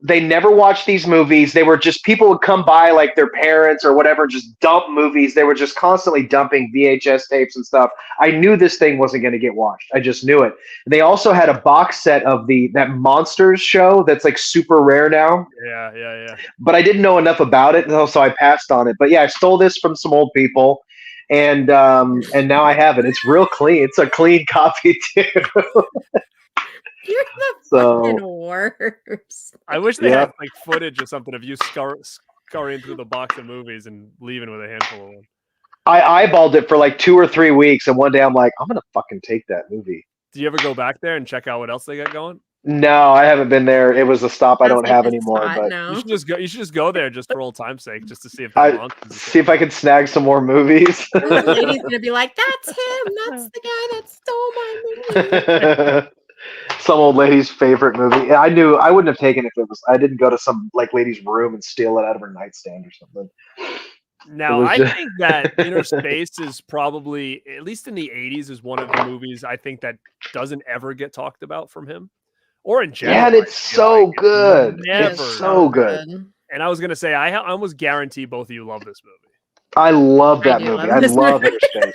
[SPEAKER 5] They never watched these movies. They were just, people would come by, like their parents or whatever, just dump movies. They were just constantly dumping VHS tapes and stuff. I knew this thing wasn't going to get watched. I just knew it. They also had a box set of that Monsters show that's like super rare now.
[SPEAKER 3] Yeah.
[SPEAKER 5] But I didn't know enough about it, so I passed on it. But yeah, I stole this from some old people, and now I have it. It's real clean. It's a clean copy too.
[SPEAKER 4] You're the fucking worst.
[SPEAKER 3] I wish they had like footage or something of you scurrying through the box of movies and leaving with a handful of them.
[SPEAKER 5] I eyeballed it for like 2 or 3 weeks, and one day I'm like, I'm gonna fucking take that movie.
[SPEAKER 3] Do you ever go back there and check out what else they got going?
[SPEAKER 5] No, I haven't been there. It was a stop I don't have anymore. But
[SPEAKER 3] you should just go. You should just go there just for old time's sake, just to see if
[SPEAKER 5] see if I can snag some more movies.
[SPEAKER 4] The lady's gonna be like, "That's him. That's the guy that stole my movie."
[SPEAKER 5] Some old lady's favorite movie. I knew I wouldn't have taken it if it was. I didn't go to some like lady's room and steal it out of her nightstand or something.
[SPEAKER 3] Now, I think that Inner Space is probably, at least in the 80s, is one of the movies I think that doesn't ever get talked about from him. Or in general.
[SPEAKER 5] Yeah, and it's so good. It's so good.
[SPEAKER 3] And I was going to say, I almost guarantee both of you love this movie.
[SPEAKER 5] I love that movie. I love Inner Space.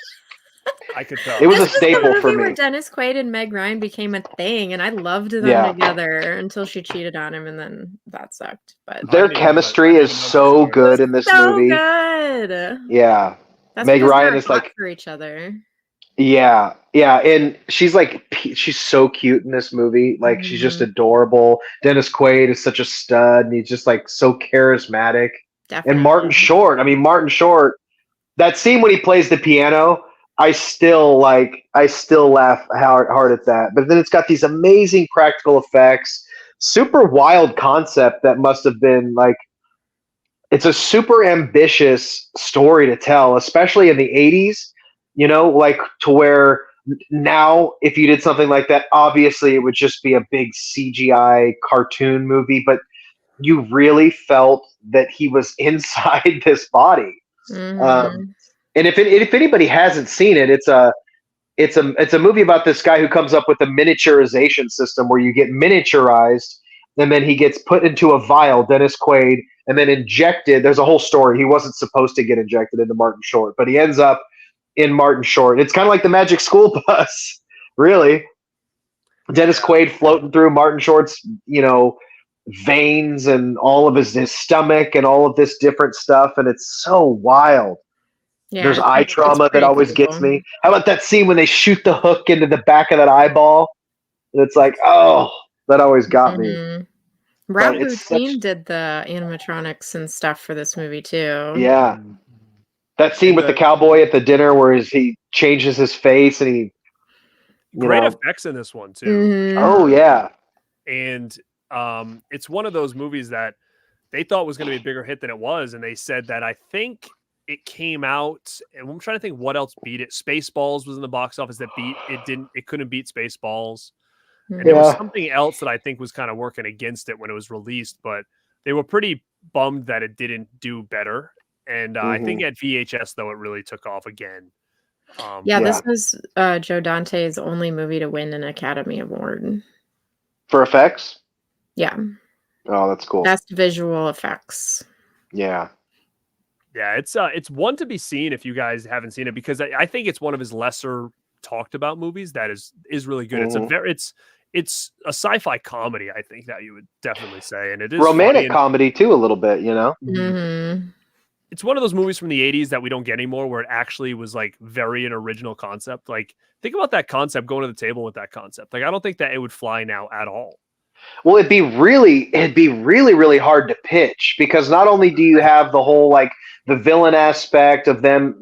[SPEAKER 3] I could tell.
[SPEAKER 5] It was a staple for me.
[SPEAKER 4] Where Dennis Quaid and Meg Ryan became a thing, and I loved them together until she cheated on him, and then that sucked. But
[SPEAKER 5] their chemistry is so good in this movie.
[SPEAKER 4] Good.
[SPEAKER 5] Yeah, Meg Ryan is like
[SPEAKER 4] for each other.
[SPEAKER 5] Yeah, and she's so cute in this movie. Like she's just adorable. Dennis Quaid is such a stud, and he's just like so charismatic.
[SPEAKER 4] Definitely.
[SPEAKER 5] And Martin Short. I mean, Martin Short. That scene when he plays the piano. I still laugh hard at that. But then it's got these amazing practical effects, super wild concept that must have been like, it's a super ambitious story to tell, especially in the 80s, like to where now if you did something like that, obviously it would just be a big CGI cartoon movie, but you really felt that he was inside this body.
[SPEAKER 4] Mm-hmm.
[SPEAKER 5] And if anybody hasn't seen it, it's a movie about this guy who comes up with a miniaturization system where you get miniaturized and then he gets put into a vial, Dennis Quaid, and then injected. There's a whole story. He wasn't supposed to get injected into Martin Short, but he ends up in Martin Short. It's kind of like the Magic School Bus, really. Dennis Quaid floating through Martin Short's, veins and all of his stomach and all of this different stuff, and it's so wild.
[SPEAKER 4] Yeah,
[SPEAKER 5] there's eye trauma that always gets me. How about that scene when they shoot the hook into the back of that eyeball? And it's like, oh, that always got me.
[SPEAKER 4] Rob Bottin did the animatronics and stuff for this movie too.
[SPEAKER 5] Yeah. That scene with the cowboy at the dinner where he changes his face and he
[SPEAKER 3] great effects in this one too.
[SPEAKER 4] Mm-hmm.
[SPEAKER 5] Oh yeah.
[SPEAKER 3] And it's one of those movies that they thought was going to be a bigger hit than it was, and they said that I think it came out, and I'm trying to think what else beat it. Spaceballs was in the box office that beat it. It couldn't beat Spaceballs. And there was something else that I think was kind of working against it when it was released, but they were pretty bummed that it didn't do better. And I think at VHS, though, it really took off again.
[SPEAKER 4] This was Joe Dante's only movie to win an Academy Award.
[SPEAKER 5] For effects?
[SPEAKER 4] Yeah.
[SPEAKER 5] Oh, that's cool.
[SPEAKER 4] Best visual effects.
[SPEAKER 5] Yeah.
[SPEAKER 3] Yeah, it's one to be seen if you guys haven't seen it, because I think it's one of his lesser talked about movies that is really good. It's a sci-fi comedy, I think, that you would definitely say, and it is
[SPEAKER 5] romantic comedy too, a little bit,
[SPEAKER 4] Mm-hmm.
[SPEAKER 3] It's one of those movies from the 80s that we don't get anymore, where it actually was like very an original concept. Like, think about that concept, going to the table with that concept. Like, I don't think that it would fly now at all.
[SPEAKER 5] Well, it'd be really, really hard to pitch, because not only do you have the whole like the villain aspect of them,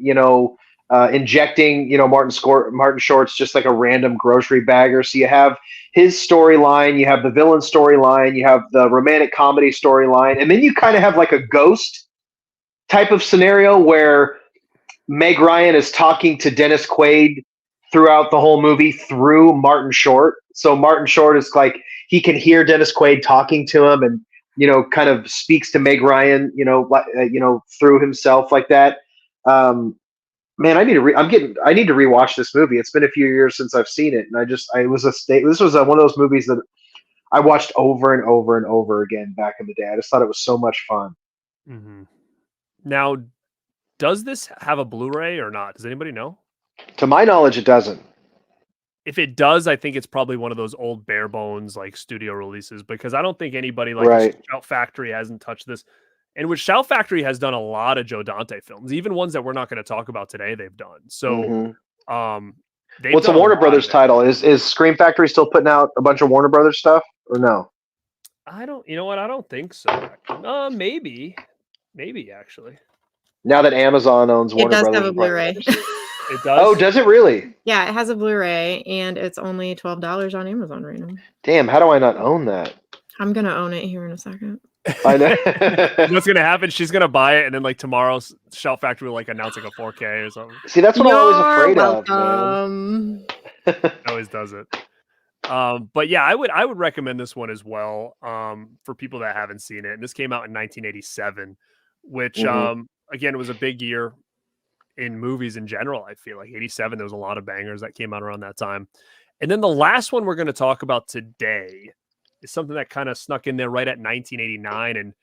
[SPEAKER 5] injecting, Martin Short's just like a random grocery bagger. So you have his storyline, you have the villain storyline, you have the romantic comedy storyline, and then you kind of have like a ghost type of scenario where Meg Ryan is talking to Dennis Quaid throughout the whole movie through Martin Short. So Martin Short is like, he can hear Dennis Quaid talking to him, and kind of speaks to Meg Ryan, through himself like that. Man, I need to rewatch this movie. It's been a few years since I've seen it, and this was one of those movies that I watched over and over and over again back in the day. I just thought it was so much fun.
[SPEAKER 3] Mm-hmm. Now, does this have a Blu-ray or not? Does anybody know?
[SPEAKER 5] To my knowledge, it doesn't.
[SPEAKER 3] If it does, I think it's probably one of those old bare bones like studio releases, because I don't think anybody like Shout Factory hasn't touched this. And which Shout Factory has done a lot of Joe Dante films, even ones that we're not going to talk about today. They've done so.
[SPEAKER 5] What's the Warner Brothers title? Is Scream Factory still putting out a bunch of Warner Brothers stuff, or no?
[SPEAKER 3] I don't. You know what? I don't think so. Maybe actually.
[SPEAKER 5] Now that Amazon owns Warner Brothers,
[SPEAKER 4] it does have a Blu-ray.
[SPEAKER 3] It does.
[SPEAKER 5] Oh, does it really?
[SPEAKER 4] Yeah, it has a Blu-ray, and it's only $12 on Amazon right now.
[SPEAKER 5] Damn, how do I not own that?
[SPEAKER 4] I'm gonna own it here in a second.
[SPEAKER 5] I know.
[SPEAKER 3] What's gonna happen? She's gonna buy it, and then like tomorrow, Shout Factory will like announce like a 4K or something.
[SPEAKER 5] See, that's what I'm always afraid of, man.
[SPEAKER 3] Always does it. But yeah, I would recommend this one as well. For people that haven't seen it, and this came out in 1987, which again, it was a big year in movies in general. I feel like 87, there was a lot of bangers that came out around that time. And then the last one we're going to talk about today is something that kind of snuck in there right at 1989. And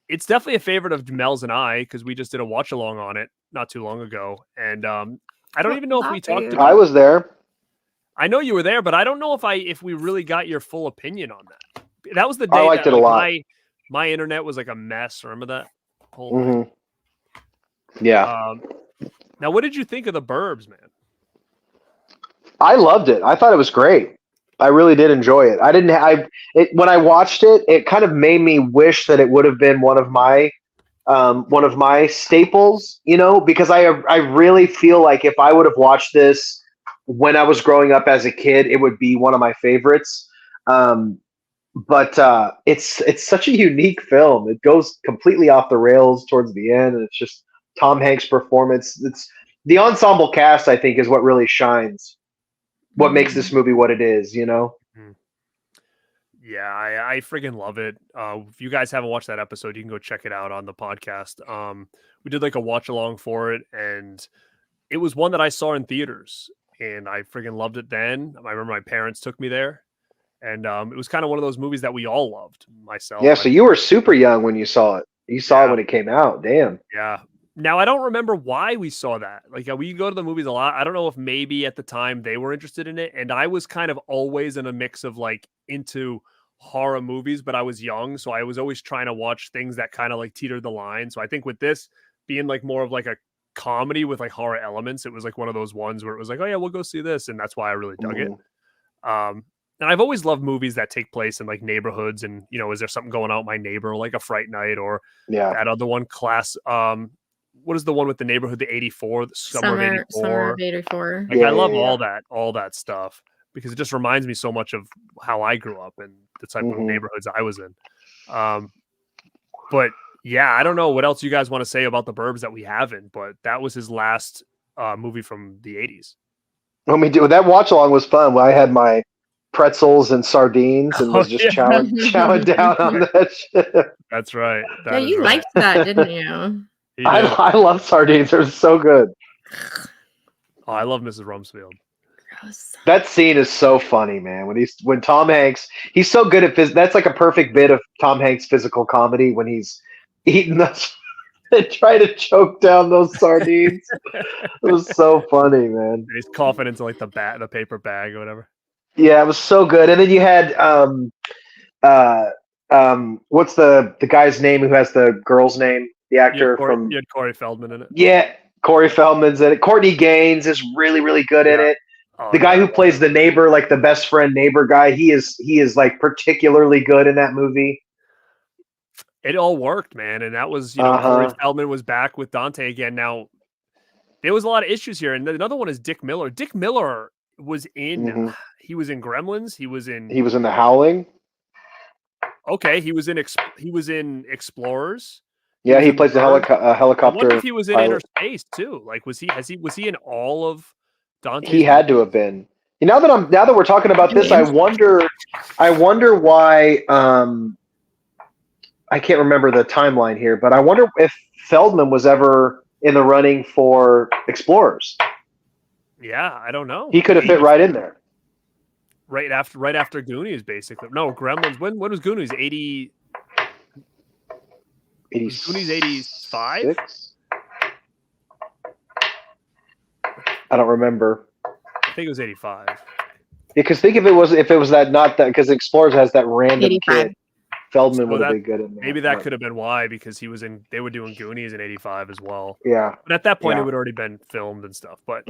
[SPEAKER 3] it's definitely a favorite of Jamel's and I, because we just did a watch along on it not too long ago. And I don't even know if we talked about it.
[SPEAKER 5] I was there.
[SPEAKER 3] I know you were there, but I don't know if we really got your full opinion on that. That was the day
[SPEAKER 5] I liked it a lot.
[SPEAKER 3] My internet was like a mess. Remember that whole thing?
[SPEAKER 5] Yeah.
[SPEAKER 3] Now, what did you think of The Burbs, man?
[SPEAKER 5] I loved it. I thought it was great. I really did enjoy it. When I watched it, it kind of made me wish that it would have been one of my one of my staples, because I really feel like if I would have watched this when I was growing up as a kid, it would be one of my favorites. But it's such a unique film. It goes completely off the rails towards the end, and it's just Tom Hanks' performance. It's the ensemble cast, I think, is what really shines. What makes this movie what it is,
[SPEAKER 3] Yeah, I friggin' love it. If you guys haven't watched that episode, you can go check it out on the podcast. We did like a watch along for it, and it was one that I saw in theaters, and I friggin' loved it then. I remember my parents took me there, and it was kind of one of those movies that we all loved. Myself.
[SPEAKER 5] Yeah, so you were super young when you saw it. You saw it when it came out. Damn.
[SPEAKER 3] Yeah. Now, I don't remember why we saw that. Like, we go to the movies a lot. I don't know if maybe at the time they were interested in it, and I was kind of always in a mix of like into horror movies, but I was young, so I was always trying to watch things that kind of like teetered the line. So I think with this being like more of like a comedy with like horror elements, it was like one of those ones where it was like, oh yeah, we'll go see this, and that's why I really dug it. And I've always loved movies that take place in like neighborhoods, and is there something going on with my neighbor, like a Fright Night, or that other one, Class. What is the one with the neighborhood? The 84, the summer of 84.
[SPEAKER 4] Summer of 84.
[SPEAKER 3] Like, I love all that stuff, because it just reminds me so much of how I grew up and the type of neighborhoods I was in. But yeah, I don't know what else you guys want to say about the Burbs that we haven't, but that was his last movie from the 80s.
[SPEAKER 5] That watch along was fun. I had my pretzels and sardines and was just chowing down on that shit.
[SPEAKER 3] That's right.
[SPEAKER 4] You liked that, didn't you?
[SPEAKER 5] I love sardines. They're so good.
[SPEAKER 3] Oh, I love Mrs. Rumsfeld.
[SPEAKER 4] Gross.
[SPEAKER 5] That scene is so funny, man. When Tom Hanks, he's so good at that's like a perfect bit of Tom Hanks' physical comedy when he's eating those and trying to choke down those sardines. It was so funny, man.
[SPEAKER 3] He's coughing into like the paper bag or whatever. Yeah,
[SPEAKER 5] it was so good. And then you had what's the guy's name who has the girl's name? The actor
[SPEAKER 3] you had Corey Feldman in it.
[SPEAKER 5] Yeah, Corey Feldman's in it. Courtney Gaines is really, really good in it. Oh, the guy who plays the neighbor, like the best friend neighbor guy, he is like particularly good in that movie.
[SPEAKER 3] It all worked, man, and that was Corey Feldman was back with Dante again. Now there was a lot of issues here, and another one is Dick Miller. Dick Miller was in he was in Gremlins. He was in
[SPEAKER 5] The Howling.
[SPEAKER 3] Okay, he was in Explorers.
[SPEAKER 5] Yeah, he plays the helicopter.
[SPEAKER 3] I wonder if he was in Inner Space too. Like, was he in all of Dante's?
[SPEAKER 5] He had to have been. Now that we're talking about this, I wonder why. I can't remember the timeline here, but I wonder if Feldman was ever in the running for Explorers.
[SPEAKER 3] Yeah, I don't know.
[SPEAKER 5] He could have fit right in there.
[SPEAKER 3] Right after Goonies, basically. No, Gremlins. When was Goonies? 80. Goonies 85?
[SPEAKER 5] I don't remember.
[SPEAKER 3] I think it was 85.
[SPEAKER 5] Yeah, because think if it was that, not that, because Explorers has that random 85. Kid. Feldman would have been good in that.
[SPEAKER 3] Maybe that could have been why, because they were doing Goonies in 85 as well.
[SPEAKER 5] Yeah.
[SPEAKER 3] But at that point, it would already been filmed and stuff. But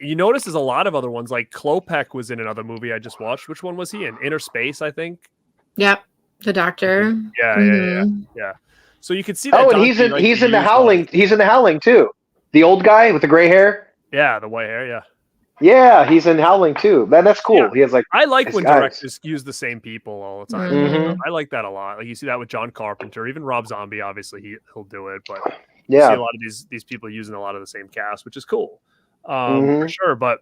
[SPEAKER 3] you notice there's a lot of other ones. Like Klopek was in another movie I just watched. Which one was he in? Inner Space, I think.
[SPEAKER 4] Yep. The Doctor.
[SPEAKER 3] Yeah. So you can see that.
[SPEAKER 5] Oh, and he's in The Howling. He's in The Howling too. The old guy with the gray hair.
[SPEAKER 3] Yeah, the white hair. Yeah.
[SPEAKER 5] Yeah, he's in Howling too. Man, that's cool. Yeah. He has
[SPEAKER 3] I like when directors use the same people all the time. I like that a lot. Like you see that with John Carpenter, even Rob Zombie. Obviously, he'll do it, but you see a lot of these people using a lot of the same cast, which is cool, for sure. But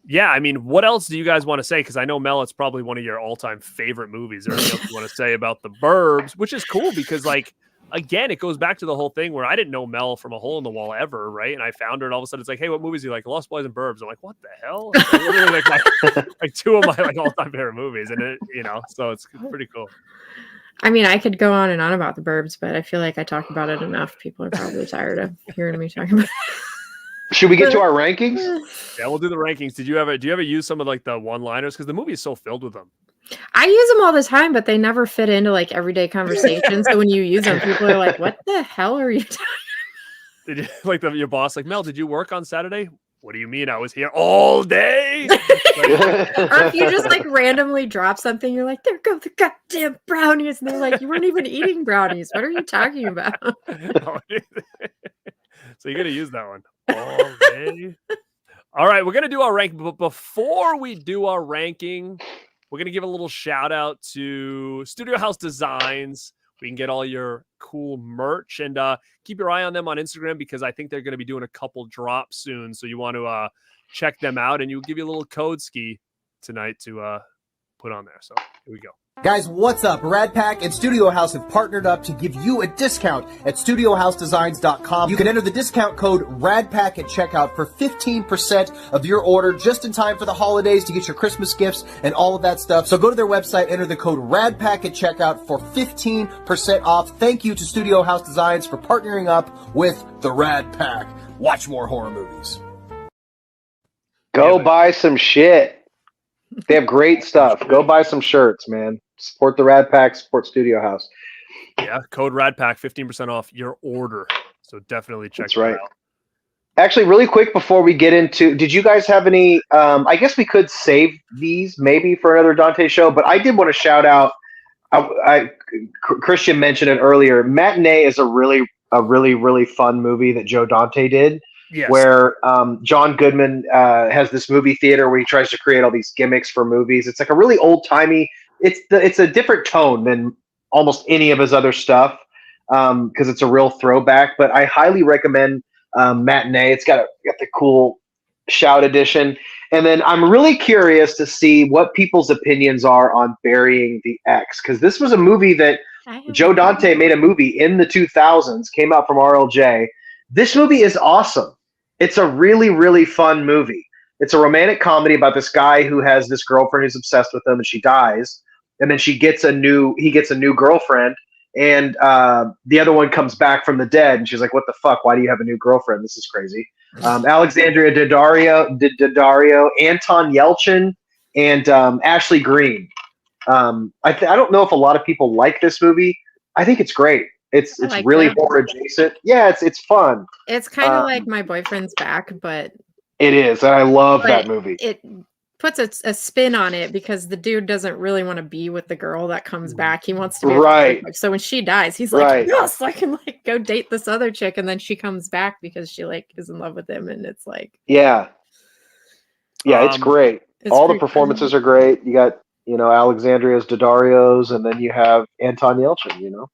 [SPEAKER 3] yeah, I mean, what else do you guys want to say? Because I know, Mel, it's probably one of your all-time favorite movies. Is there anything else you want to say about The Burbs? Which is cool because, like, again, it goes back to the whole thing where I didn't know Mel from a hole in the wall ever, right? And I found her, and all of a sudden it's like, hey, what movies do you like? Lost Boys and Burbs. I'm like, what the hell? It's literally like two of my all-time favorite movies, and so it's pretty cool.
[SPEAKER 4] I mean, I could go on and on about The Burbs, but I feel like I talk about it enough. People are probably tired of hearing me talk about it.
[SPEAKER 5] Should we get to our rankings?
[SPEAKER 3] Yeah, we'll do the rankings. Do you ever use some of like the one-liners? Because the movie is so filled with them.
[SPEAKER 4] I use them all the time, but they never fit into like everyday conversation. So when you use them, people are like, "What the hell are you talking?"
[SPEAKER 3] Did you, like your boss, like, Mel? Did you work on Saturday? What do you mean I was here all day?
[SPEAKER 4] Or if you just like randomly drop something, you're like, there go the goddamn brownies. And they're like, you weren't even eating brownies. What are you talking about?
[SPEAKER 3] So you're going to use that one all day. All right, we're going to do our ranking. But before we do our ranking, we're going to give a little shout out to Studio House Designs. We can get all your cool merch, and keep your eye on them on Instagram because I think they're going to be doing a couple drops soon. So you want to check them out, and you'll give you a little code ski tonight to put on there. So here we go.
[SPEAKER 6] Guys, what's up? Radpack and Studio House have partnered up to give you a discount at StudioHouseDesigns.com. You can enter the discount code RADPACK at checkout for 15% of your order just in time for the holidays to get your Christmas gifts and all of that stuff. So go to their website, enter the code RADPACK at checkout for 15% off. Thank you to Studio House Designs for partnering up with the Radpack. Watch more horror movies.
[SPEAKER 5] Go buy some shit. They have great stuff. Go buy some shirts, man. Support the Rad Pack, support Studio House.
[SPEAKER 3] Yeah, code RADPACK, 15% off your order. So definitely check that out.
[SPEAKER 5] Actually, really quick before we get into, did you guys have any, I guess we could save these maybe for another Dante show, but I did want to shout out, Christian mentioned it earlier, Matinee is a really fun movie that Joe Dante did. Yes. Where John Goodman has this movie theater where he tries to create all these gimmicks for movies. It's like a really old-timey, it's a different tone than almost any of his other stuff because it's a real throwback. But I highly recommend Matinee. It's got the cool Shout edition. And then I'm really curious to see what people's opinions are on Burying the X, because this was a movie that Joe Dante made a movie in the 2000s, came out from RLJ. This movie is awesome. It's a really, really fun movie. It's a romantic comedy about this guy who has this girlfriend who's obsessed with him, and she dies. And then he gets a new girlfriend, and the other one comes back from the dead, and she's like, "What the fuck? Why do you have a new girlfriend? This is crazy." Alexandria Daddario, Anton Yelchin, and Ashley Greene. I don't know if a lot of people like this movie. I think it's great. It's like really horror adjacent. Yeah, it's fun.
[SPEAKER 4] It's kind of like My Boyfriend's Back, but
[SPEAKER 5] it is. And I love that movie.
[SPEAKER 4] It puts a spin on it because the dude doesn't really want to be with the girl that comes back. He wants to be
[SPEAKER 5] right.
[SPEAKER 4] So when she dies, he's like, yes, I can like go date this other chick, and then she comes back because she like is in love with him, and it's like
[SPEAKER 5] it's great. All the performances are great. You got Alexandria's Daddario's, and then you have Anton Yelchin.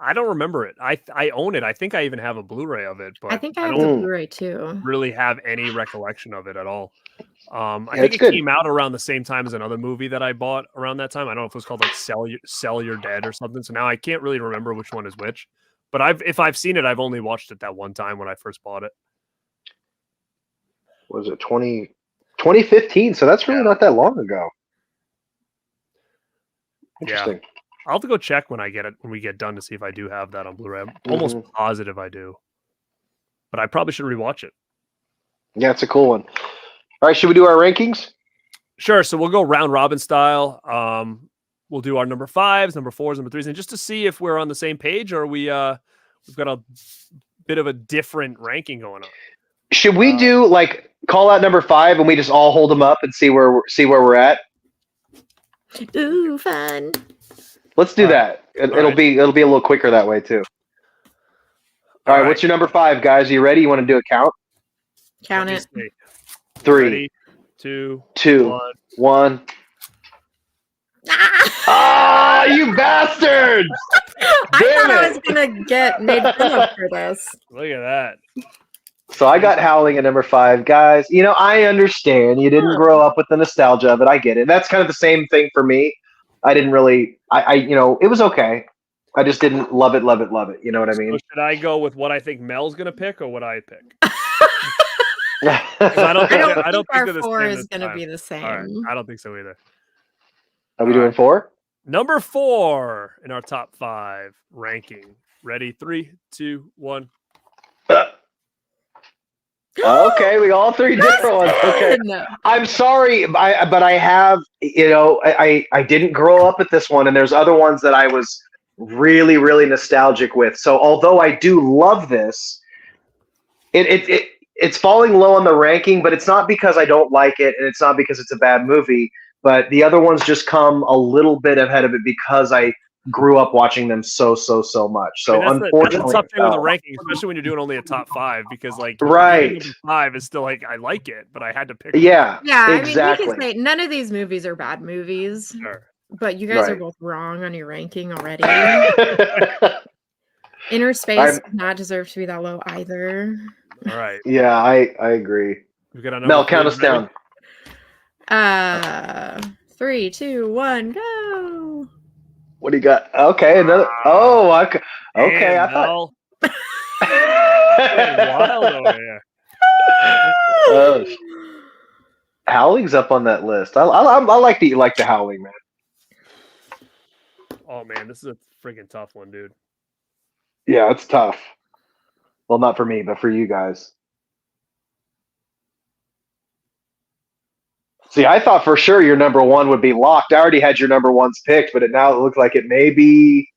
[SPEAKER 3] I don't remember it. I own it. I think I even have a Blu-ray of it, but
[SPEAKER 4] I think I have the Blu-ray too.
[SPEAKER 3] Really have any recollection of it at all. I think it came out around the same time as another movie that I bought around that time. I don't know if it was called like Sell Your Dead or something. So now I can't really remember which one is which. But if I've seen it, I've only watched it that one time when I first bought it.
[SPEAKER 5] Was it 2015? So that's really not that long ago. Interesting.
[SPEAKER 3] Yeah. I'll have to go check when we get done to see if I do have that on Blu-ray. I'm almost positive I do. But I probably should rewatch it.
[SPEAKER 5] Yeah, it's a cool one. All right, should we do our rankings?
[SPEAKER 3] Sure. So we'll go round robin style. We'll do our number 5s, number 4s, number 3s, and just to see if we're on the same page or we've got a bit of a different ranking going on.
[SPEAKER 5] Should we do like call out number 5 and we just all hold them up and see where we're at?
[SPEAKER 4] Ooh, fun.
[SPEAKER 5] Let's do that. It'll be a little quicker that way too. All right, what's your number 5, guys? Are you ready? You want to do a count?
[SPEAKER 4] Count it.
[SPEAKER 5] 3,
[SPEAKER 3] Ready, 2,
[SPEAKER 5] 1. Ah, you bastards!
[SPEAKER 4] I thought I was gonna get made fun of for this.
[SPEAKER 3] Look at that.
[SPEAKER 5] So I got Howling at number 5, guys. I understand you didn't grow up with the nostalgia, but I get it. That's kind of the same thing for me. I didn't really, it was okay. I just didn't love it. You know what I mean?
[SPEAKER 3] So should I go with what I think Mel's going to pick or what I pick? I don't think
[SPEAKER 4] our 4 is going to be the same.
[SPEAKER 3] Right. I don't think so either.
[SPEAKER 5] Are we doing 4?
[SPEAKER 3] Number 4 in our top 5 ranking. Ready? 3, 2, 1.
[SPEAKER 5] Okay, we all 3 different ones. Okay, I'm sorry, but I have, I didn't grow up with this one, and there's other ones that I was really, really nostalgic with. So although I do love this, it's falling low on the ranking, but it's not because I don't like it, and it's not because it's a bad movie. But the other ones just come a little bit ahead of it because I grew up watching them so much. So
[SPEAKER 3] that's
[SPEAKER 5] unfortunately,
[SPEAKER 3] a tough thing with the ranking, especially when you're doing only a top 5, because like
[SPEAKER 5] right,
[SPEAKER 3] number 5 is still like I like it, but I had to pick.
[SPEAKER 4] Yeah,
[SPEAKER 5] exactly.
[SPEAKER 4] I mean, we can say none of these movies are bad movies, but you guys are both wrong on your ranking already. Inner Space does not deserve to be that low either.
[SPEAKER 3] All right.
[SPEAKER 5] Yeah, I agree.
[SPEAKER 3] We got a
[SPEAKER 5] Mel, count us down.
[SPEAKER 4] 3, 2, 1, go.
[SPEAKER 5] What do you got? Okay, another. Okay. I thought.
[SPEAKER 3] Wild over here.
[SPEAKER 5] Howling's up on that list. I like that you like the Howling, man.
[SPEAKER 3] Oh man, this is a freaking tough one, dude.
[SPEAKER 5] Yeah, it's tough. Well, not for me, but for you guys. See, I thought for sure your number 1 would be locked. I already had your number 1s picked, but now it looks like it may be.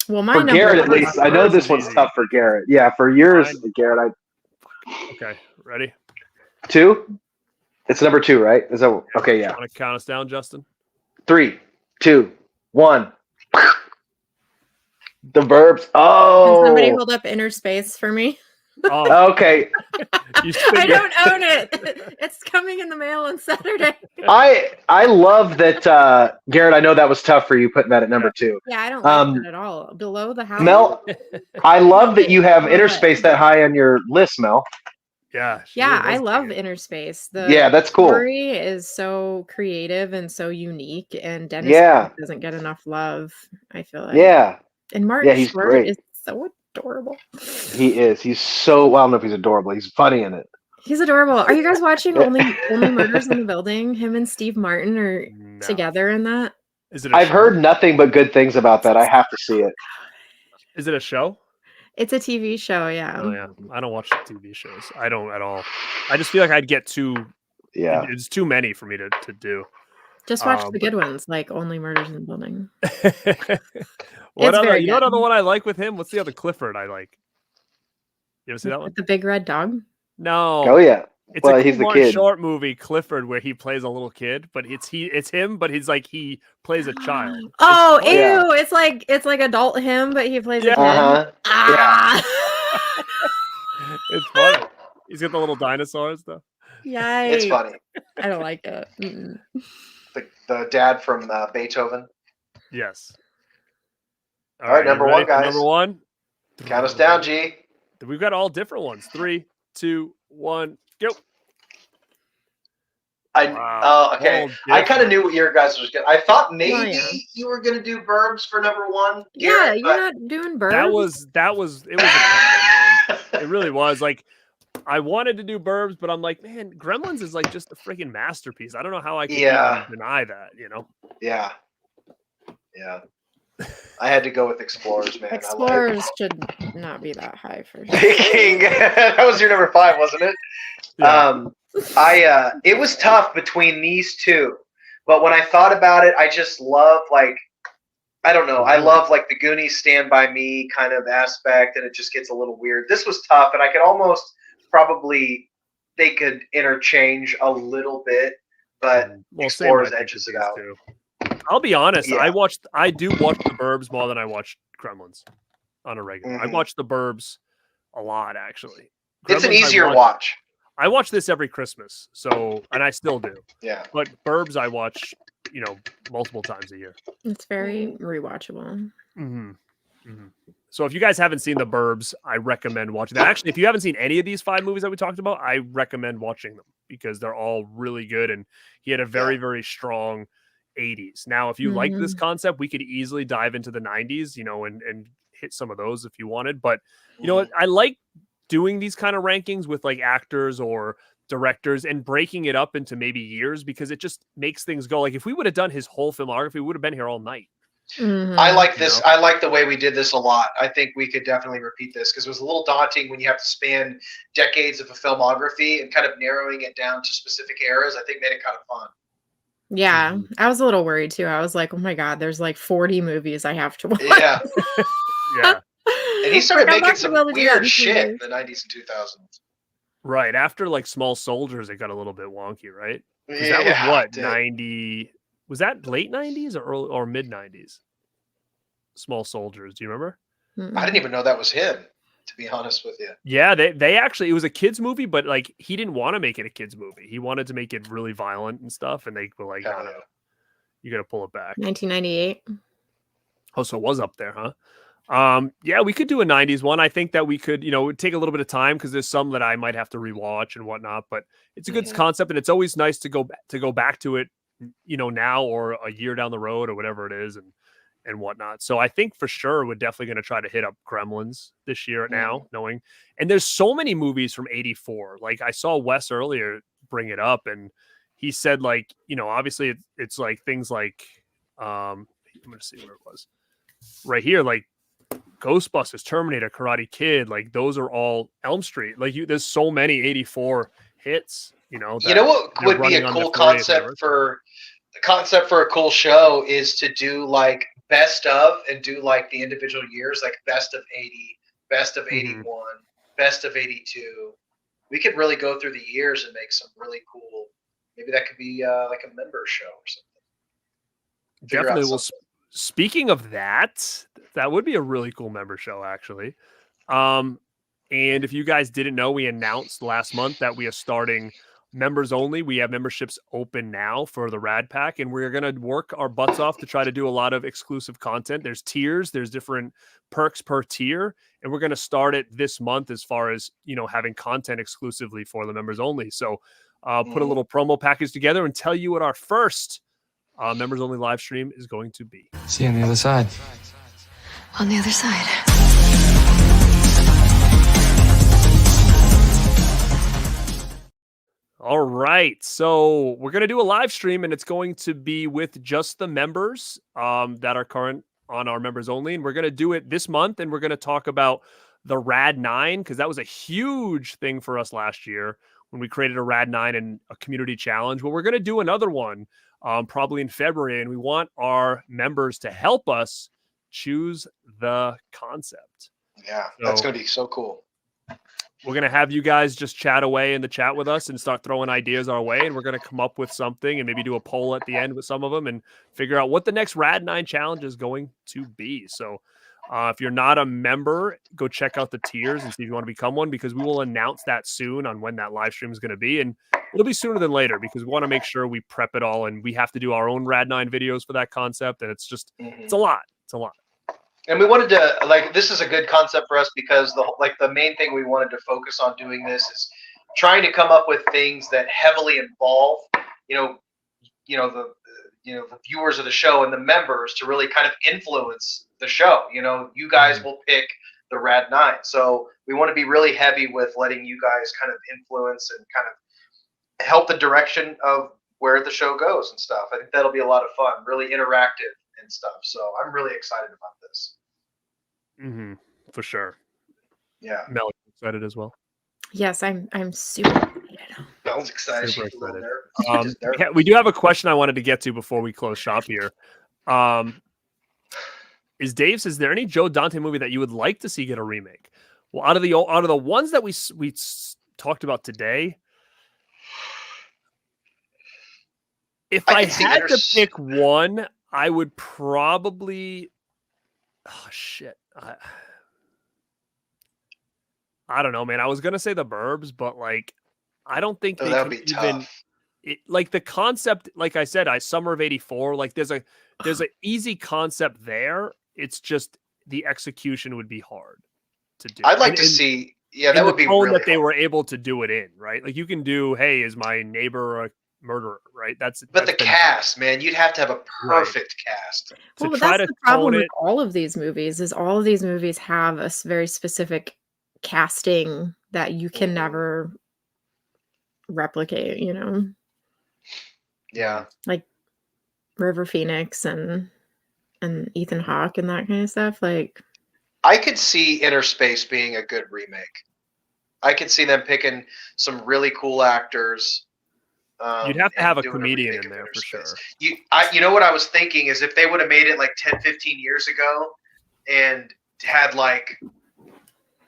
[SPEAKER 4] Well, my
[SPEAKER 5] for Garrett at least. I know this one's tough for Garrett. Yeah, for yours, Garrett.
[SPEAKER 3] Okay, ready?
[SPEAKER 5] 2. It's number 2, right? Is that okay? Yeah.
[SPEAKER 3] Want to count us down, Justin?
[SPEAKER 5] 3, 2, 1. The Burbs. Oh.
[SPEAKER 4] Can somebody hold up Inner Space for me?
[SPEAKER 5] Oh. Okay.
[SPEAKER 4] I don't own it. It's coming in the mail on Saturday.
[SPEAKER 5] I love that, Garrett. I know that was tough for you putting that at number 2.
[SPEAKER 4] Yeah, I don't like that at all. Below the house.
[SPEAKER 5] Mel, I love that you have Inner Space that high on your list, Mel.
[SPEAKER 3] Yeah.
[SPEAKER 4] I love Inner Space.
[SPEAKER 5] That's cool.
[SPEAKER 4] The story is so creative and so unique, and Dennis doesn't get enough love, I feel like.
[SPEAKER 5] Yeah.
[SPEAKER 4] And Mark
[SPEAKER 5] he's
[SPEAKER 4] Short
[SPEAKER 5] great.
[SPEAKER 4] is so adorable.
[SPEAKER 5] He is. He's so, well, I don't know if he's adorable. He's funny in it.
[SPEAKER 4] He's adorable. Are you guys watching Only Murders in the Building? Him and Steve Martin are together in that.
[SPEAKER 3] Is it?
[SPEAKER 5] I've heard nothing but good things about that. I have to see it.
[SPEAKER 3] Is it a show?
[SPEAKER 4] It's a TV show, yeah.
[SPEAKER 3] Oh yeah, I don't watch TV shows. I don't at all. I just feel like I'd get too.
[SPEAKER 5] Yeah,
[SPEAKER 3] it's too many for me to do.
[SPEAKER 4] Just watch the good ones, like Only Murders in the Building.
[SPEAKER 3] What other? You know what other one I like with him? What's the other Clifford I like? You ever see that one?
[SPEAKER 4] The Big Red Dog?
[SPEAKER 5] No. Oh yeah.
[SPEAKER 3] It's a he's the kid. Short movie, Clifford, where he plays a little kid, but it's him, but he's like he plays a child.
[SPEAKER 4] Oh, ew! Yeah. It's like adult him, but he plays a kid.
[SPEAKER 5] Yeah.
[SPEAKER 3] It's funny. He's got the little dinosaurs though.
[SPEAKER 4] Yeah,
[SPEAKER 5] it's funny.
[SPEAKER 4] I don't like it.
[SPEAKER 5] The dad from Beethoven.
[SPEAKER 3] Yes.
[SPEAKER 5] All right, number 1, guys.
[SPEAKER 3] Number 1.
[SPEAKER 5] Count us down, G.
[SPEAKER 3] We've got all different ones. 3, 2, 1, go.
[SPEAKER 5] Okay. I kind of knew what your guys was going to. I thought maybe you were going to do Burbs for number 1.
[SPEAKER 4] Garrett, you're not doing Burbs.
[SPEAKER 3] It was a man. It really was. Like, I wanted to do Burbs, but I'm like, man, Gremlins is like just a freaking masterpiece. I don't know how I can deny that, you know?
[SPEAKER 5] Yeah. Yeah. I had to go with Explorers, man.
[SPEAKER 4] Explorers should not be that high for sure.
[SPEAKER 5] That was your number 5, wasn't it? Yeah. It was tough between these two, but when I thought about it, I just love, like, I don't know. I love like the Goonies Stand By Me kind of aspect, and it just gets a little weird. This was tough, and I could almost they could interchange a little bit, but Explorers edges it out.
[SPEAKER 3] Too. I'll be honest. Yeah. I do watch the Burbs more than I watch Gremlins on a regular. I watch the Burbs a lot, actually. Gremlins,
[SPEAKER 5] it's an easier watch.
[SPEAKER 3] I watch this every Christmas, and I still do.
[SPEAKER 5] Yeah.
[SPEAKER 3] But Burbs, I watch, multiple times a year.
[SPEAKER 4] It's very rewatchable.
[SPEAKER 3] Mm-hmm. Mm-hmm. So if you guys haven't seen the Burbs, I recommend watching that. Actually, if you haven't seen any of these 5 movies that we talked about, I recommend watching them because they're all really good. And he had a very, very strong 80s. Now, if you like this concept, we could easily dive into the 90s, and hit some of those if you wanted. But you know what? I like doing these kind of rankings with like actors or directors and breaking it up into maybe years because it just makes things go. Like if we would have done his whole filmography, we would have been here all night.
[SPEAKER 5] I like this. I like the way we did this a lot. I think we could definitely repeat this because it was a little daunting when you have to span decades of a filmography and kind of narrowing it down to specific eras. I think made it kind of fun.
[SPEAKER 4] Yeah, I was a little worried too. I was like, oh my God, there's like 40 movies I have to watch.
[SPEAKER 5] Yeah.
[SPEAKER 3] Yeah.
[SPEAKER 5] And he started making some weird shit in the 90s and 2000s.
[SPEAKER 3] Right after like Small Soldiers, it got a little bit wonky, right? Because that was what 90? Was that late 90s or early or mid 90s? Small Soldiers. Do you remember?
[SPEAKER 5] I didn't even know that was him, to be honest with you.
[SPEAKER 3] Yeah, they actually, it was a kids movie, but like he didn't want to make it a kids movie. He wanted to make it really violent and stuff, and they were like, no, you got to pull it back.
[SPEAKER 4] 1998.
[SPEAKER 3] Oh, so it was up there, huh? Yeah, we could do a 90s one. I think that we could, you know, take a little bit of time because there's some that I might have to rewatch and whatnot, but it's a good concept, and it's always nice to go back to it, you know, now or a year down the road or whatever it is and whatnot. So I think for sure we're definitely going to try to hit up Gremlins this year now, knowing, and there's so many movies from 84. Like I saw Wes earlier bring it up, and he said, like, you know, obviously it's like things like, I'm going to see where it was right here. Like Ghostbusters, Terminator, Karate Kid, like those are all Elm Street. Like there's so many 84 hits, you know.
[SPEAKER 5] You know what would be a cool concept for a cool show is to do like best of and do like the individual years, like best of 80, best of 81, best of 82. We could really go through the years and make some really cool. Maybe that could be like a member show or something.
[SPEAKER 3] Definitely. Well, speaking of that would be a really cool member show, actually. And if you guys didn't know, we announced last month that we are starting members only. We have memberships open now for the Rad Pack, and we're going to work our butts off to try to do a lot of exclusive content. There's tiers, there's different perks per tier, and we're going to start it this month as far as, you know, having content exclusively for the members only. So put a little promo package together and tell you what our first members only live stream is going to be.
[SPEAKER 2] See you on the other side. On the other side.
[SPEAKER 3] All right, so we're going to do a live stream, and it's going to be with just the members that are current on our members only, and we're going to do it this month, and we're going to talk about the Rad 9, because that was a huge thing for us last year when we created a Rad 9 and a community challenge. Well, we're going to do another one probably in February, and we want our members to help us choose the concept.
[SPEAKER 5] Yeah, that's going to be so cool.
[SPEAKER 3] We're going to have you guys just chat away in the chat with us and start throwing ideas our way, and we're going to come up with something and maybe do a poll at the end with some of them and figure out what the next Rad 9 challenge is going to be. So if you're not a member, go check out the tiers and see if you want to become one, because we will announce that soon on when that live stream is going to be. And it'll be sooner than later because we want to make sure we prep it all, and we have to do our own Rad 9 videos for that concept. And it's just, it's a lot. It's a lot.
[SPEAKER 5] And we wanted to, like, this is a good concept for us because the main thing we wanted to focus on doing this is trying to come up with things that heavily involve, the viewers of the show and the members to really kind of influence the show. You know, you guys will pick the Rad 9. So we want to be really heavy with letting you guys kind of influence and kind of help the direction of where the show goes and stuff. I think that'll be a lot of fun, really interactive and stuff. So I'm really excited about this.
[SPEAKER 3] For sure.
[SPEAKER 5] Yeah.
[SPEAKER 3] Mel, excited as well?
[SPEAKER 4] Yes, I'm super excited.
[SPEAKER 5] Mel's excited.
[SPEAKER 3] Super excited. We do have a question I wanted to get to before we close shop here. Is there any Joe Dante movie that you would like to see get a remake? Well, out of the ones that we talked about today, if I had to pick one, I would probably. Oh shit! I don't know, man. I was gonna say The Burbs, but like, I don't think they
[SPEAKER 5] that'd be
[SPEAKER 3] even.
[SPEAKER 5] tough.
[SPEAKER 3] Like the concept, like I said, Summer of '84. Like there's an easy concept there. It's just the execution would be hard to do.
[SPEAKER 5] I'd like to see. Yeah, that would be really
[SPEAKER 3] that they were able to do it in, right? Like you can do, hey, is my neighbor a murderer, right? But
[SPEAKER 5] the cast, man, you'd have to have a perfect cast.
[SPEAKER 4] Well, but that's the problem with all of these movies is all of these movies have a very specific casting that you can never replicate, you know?
[SPEAKER 5] Yeah.
[SPEAKER 4] Like River Phoenix and Ethan Hawke and that kind of stuff. Like,
[SPEAKER 5] I could see Inner Space being a good remake. I could see them picking some really cool actors.
[SPEAKER 3] You'd have to have a comedian in there for sure.
[SPEAKER 5] You know what I was thinking is if they would have made it like 10, 15 years ago and had like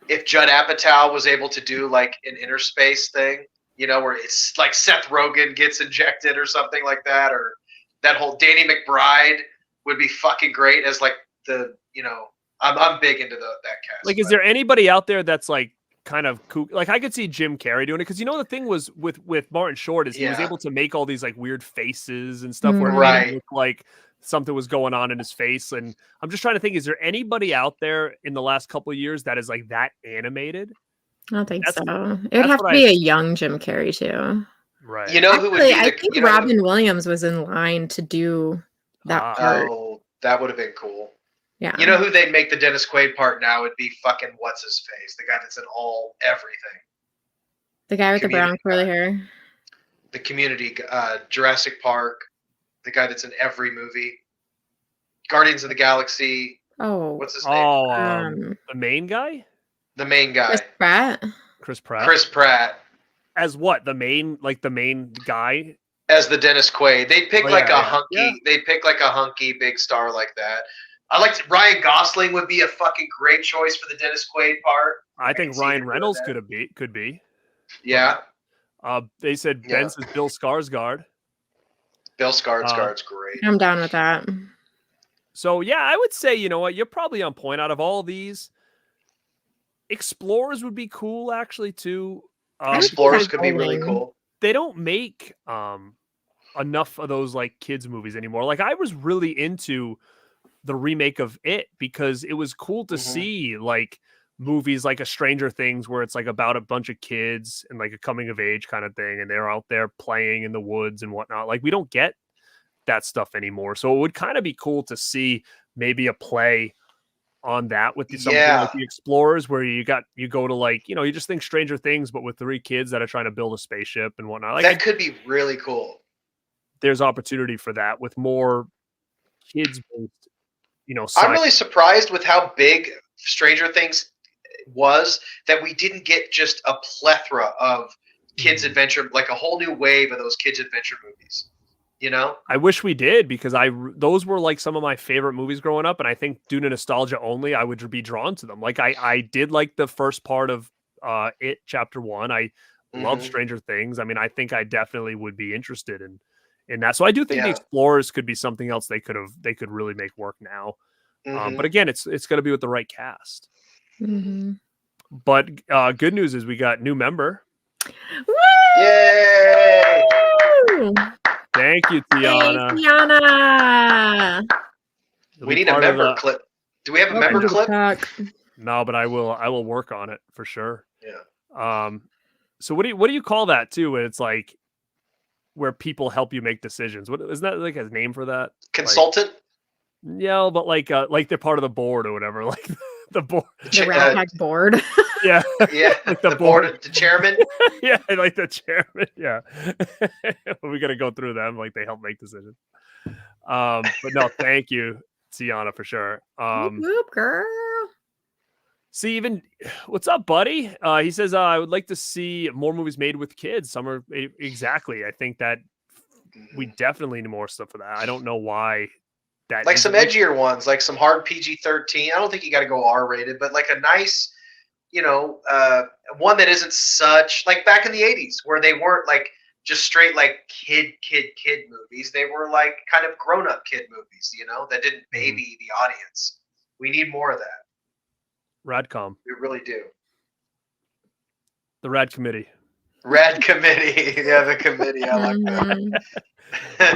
[SPEAKER 5] if Judd Apatow was able to do like an inner space thing, you know, where it's like Seth Rogen gets injected or something like that, or that whole Danny McBride would be fucking great as like the, you know, I'm big into that cast.
[SPEAKER 3] Like, is there anybody out there that's like kind of cool? Like, I could see Jim Carrey doing it because, you know, the thing was with Martin Short is he was able to make all these like weird faces and stuff where it made it look like something was going on in his face. And I'm just trying to think, is there anybody out there in the last couple of years that is like that animated?
[SPEAKER 4] I don't think so. It would have to be a young Jim Carrey too.
[SPEAKER 3] Right.
[SPEAKER 5] You know,
[SPEAKER 4] actually,
[SPEAKER 5] who would be
[SPEAKER 4] I think Robin Williams was in line to do that part.
[SPEAKER 5] Oh, that would have been cool.
[SPEAKER 4] Yeah.
[SPEAKER 5] You know who they'd make the Dennis Quaid part now would be fucking what's his face, the guy that's in everything.
[SPEAKER 4] The guy with the brown curly hair.
[SPEAKER 5] The Community, Jurassic Park, the guy that's in every movie. Guardians of the Galaxy.
[SPEAKER 4] Oh.
[SPEAKER 5] What's his name?
[SPEAKER 3] Oh, the main guy?
[SPEAKER 5] The main guy.
[SPEAKER 4] Chris Pratt.
[SPEAKER 5] Chris Pratt.
[SPEAKER 3] As what? The main guy?
[SPEAKER 5] As the Dennis Quaid. They pick They pick like a hunky big star like that. I like Ryan Gosling would be a fucking great choice for the Dennis Quaid part.
[SPEAKER 3] I think Ryan Reynolds could be.
[SPEAKER 5] Yeah.
[SPEAKER 3] They said Ben says Bill Skarsgård.
[SPEAKER 5] Bill Skarsgård's great.
[SPEAKER 4] I'm down with that.
[SPEAKER 3] So yeah, I would say, you know what, you're probably on point. Out of all these, Explorers would be cool actually too.
[SPEAKER 5] Explorers could be really cool.
[SPEAKER 3] They don't make enough of those like kids movies anymore. Like I was really into the remake of It because it was cool to see like movies like A Stranger Things where it's like about a bunch of kids and like a coming of age kind of thing, and they're out there playing in the woods and whatnot. Like we don't get that stuff anymore, so it would kind of be cool to see maybe a play on that with something like the Explorers, where you go to like, you know, you just think Stranger Things but with 3 kids that are trying to build a spaceship and whatnot. Like
[SPEAKER 5] that could be really cool.
[SPEAKER 3] There's opportunity for that with more kids based. You know,
[SPEAKER 5] I'm really surprised with how big Stranger Things was that we didn't get just a plethora of kids adventure, like a whole new wave of those kids adventure movies. You know,
[SPEAKER 3] I wish we did because those were like some of my favorite movies growing up, and I think due to nostalgia only, I would be drawn to them. Like I did like the first part of It Chapter 1. I love Stranger Things. I mean, I think I definitely would be interested in that. So I do think the Explorers could be something else they could really make work now. But again, it's going to be with the right cast. But good news is we got new member.
[SPEAKER 4] Woo!
[SPEAKER 5] Yay!
[SPEAKER 3] Thank you, Tiana.
[SPEAKER 4] Hey, Tiana.
[SPEAKER 5] We need a member clip. Do we have a member clip?
[SPEAKER 3] No, but I will work on it for sure.
[SPEAKER 5] Yeah.
[SPEAKER 3] So what do you call that too? When it's like where people help you make decisions. What isn't that like a name for that?
[SPEAKER 5] Consultant?
[SPEAKER 3] Like, yeah, but like they're part of the board or whatever. Like the board.
[SPEAKER 4] The Radpack board.
[SPEAKER 3] Yeah.
[SPEAKER 5] Yeah.
[SPEAKER 3] Like
[SPEAKER 5] the board, the chairman.
[SPEAKER 3] Yeah, like the chairman. Yeah. We gotta go through them, like they help make decisions. But no, thank you, Tiana, for sure.
[SPEAKER 4] Whoop, girl.
[SPEAKER 3] See, even what's up, buddy? He says, I would like to see more movies made with kids. Summer, exactly. I think that we definitely need more stuff for that. I don't know why that.
[SPEAKER 5] Like some edgier ones, like some hard PG-13. I don't think you got to go R-rated, but like a nice, you know, one that isn't such like back in the 80s where they weren't like just straight like kid movies. They were like kind of grown-up kid movies, you know, that didn't baby the audience. We need more of that.
[SPEAKER 3] Radcom.
[SPEAKER 5] We really do.
[SPEAKER 3] The Rad Committee.
[SPEAKER 5] Rad Committee. Yeah, the committee. I like that.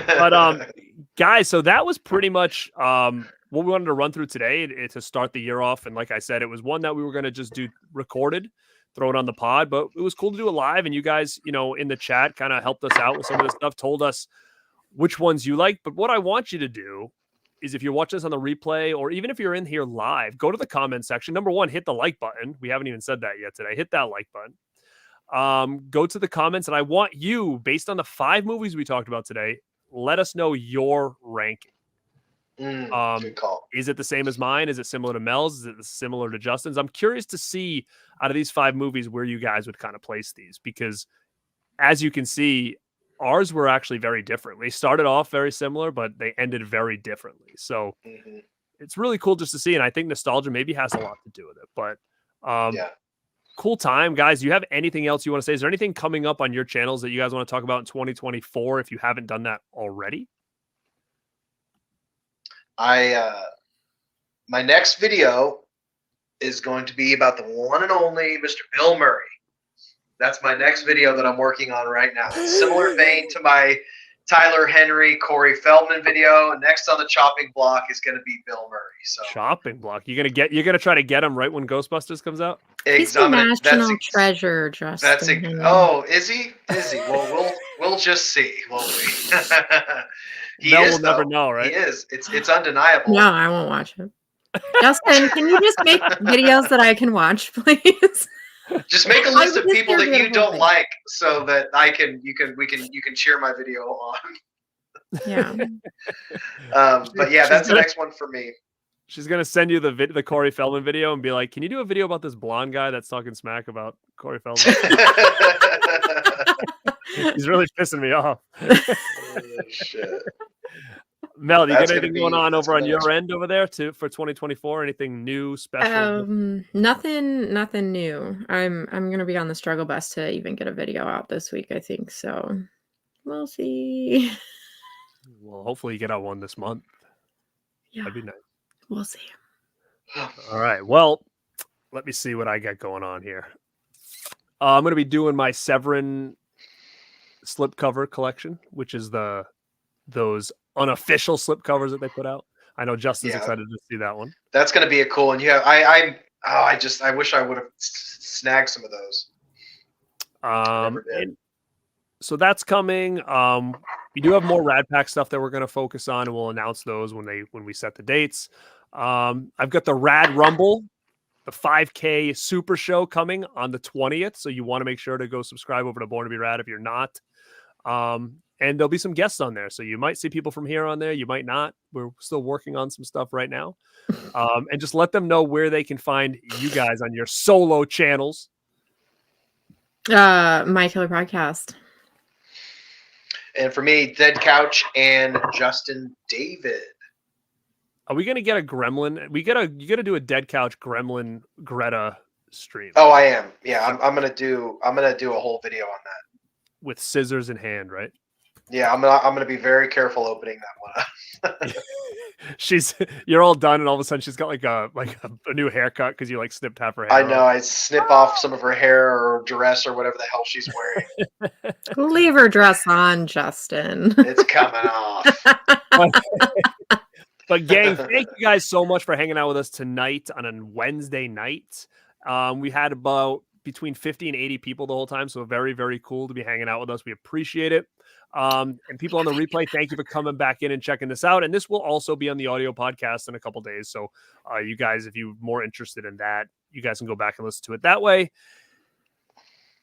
[SPEAKER 3] But guys, so that was pretty much what we wanted to run through today to start the year off. And like I said, it was one that we were going to just do recorded, throw it on the pod, but it was cool to do it live. And you guys, you know, in the chat kind of helped us out with some of this stuff, told us which ones you like. But what I want you to do is if you're watching this on the replay, or even if you're in here live, go to the comment section. Number one, hit the like button. We haven't even said that yet today. Hit that like button. Go to the comments, and I want you, based on the 5 movies we talked about today, let us know your ranking.
[SPEAKER 5] Good call.
[SPEAKER 3] Is it the same as mine? Is it similar to Mel's? Is it similar to Justin's? I'm curious to see out of these 5 movies where you guys would kind of place these, because as you can see, ours were actually very different. They started off very similar, but they ended very differently. So it's really cool just to see. And I think nostalgia maybe has a lot to do with it. But Cool time, guys. Do you have anything else you want to say? Is there anything coming up on your channels that you guys want to talk about in 2024 if you haven't done that already?
[SPEAKER 5] My next video is going to be about the one and only Mr. Bill Murray. That's my next video that I'm working on right now. Similar vein to my Tyler Henry, Corey Feldman video. Next on the chopping block is going to be Bill Murray. So
[SPEAKER 3] chopping block. You're gonna try to get him right when Ghostbusters comes out.
[SPEAKER 4] He's a national treasure, Justin.
[SPEAKER 5] Oh, is he? Is he? Well, we'll just see, won't we?
[SPEAKER 3] We'll never know, right?
[SPEAKER 5] He is. It's undeniable.
[SPEAKER 4] No, I won't watch it. Justin, can you just make videos that I can watch, please?
[SPEAKER 5] Just make a list of people that you don't like, so that you can share my video on.
[SPEAKER 4] Yeah.
[SPEAKER 5] But yeah, that's the next one for me.
[SPEAKER 3] She's gonna send you the Corey Feldman video and be like, "Can you do a video about this blonde guy that's talking smack about Corey Feldman?" He's really pissing me off.
[SPEAKER 5] Shit.
[SPEAKER 3] Mel, do you get anything going on over on your end over there for 2024? Anything new, special?
[SPEAKER 4] Nothing new. I'm gonna be on the struggle bus to even get a video out this week, I think. So we'll see.
[SPEAKER 3] Well, hopefully you get out one this month.
[SPEAKER 4] Yeah,
[SPEAKER 3] that'd be nice.
[SPEAKER 4] We'll see.
[SPEAKER 3] All right. Well, let me see what I got going on here. I'm going to be doing my Severin slipcover collection, which is those unofficial slipcovers that they put out. I know Justin's excited to see that one.
[SPEAKER 5] That's going to be a cool one. Yeah, I wish I would have snagged some of those.
[SPEAKER 3] So that's coming. We do have more Radpack stuff that we're going to focus on, and we'll announce those when we set the dates. I've got the Rad Rumble, the 5K Super Show coming on the 20th. So you want to make sure to go subscribe over to Born to Be Rad if you're not. And there'll be some guests on there. So you might see people from here on there. You might not. We're still working on some stuff right now. And just let them know where they can find you guys on your solo channels.
[SPEAKER 4] My Killer Podcast.
[SPEAKER 5] And for me, Dead Couch and Justin David.
[SPEAKER 3] Are we gonna get a Gremlin? You gotta do a Dead Couch Gremlin Greta stream.
[SPEAKER 5] Oh, I am. Yeah, I'm gonna do a whole video on that.
[SPEAKER 3] With scissors in hand, right?
[SPEAKER 5] Yeah, I'm gonna be very careful opening that one up.
[SPEAKER 3] You're all done, and all of a sudden she's got like a new haircut because you like snipped half her hair.
[SPEAKER 5] I know. I snip off some of her hair or dress or whatever the hell she's wearing.
[SPEAKER 4] Leave her dress on, Justin.
[SPEAKER 5] It's coming off.
[SPEAKER 3] But gang, thank you guys so much for hanging out with us tonight on a Wednesday night. We had about between 50 and 80 people the whole time, so very, very cool to be hanging out with us. We appreciate it. And people on the replay, thank you for coming back in and checking this out. And this will also be on the audio podcast in a couple days. So you guys, if you're more interested in that, you guys can go back and listen to it that way.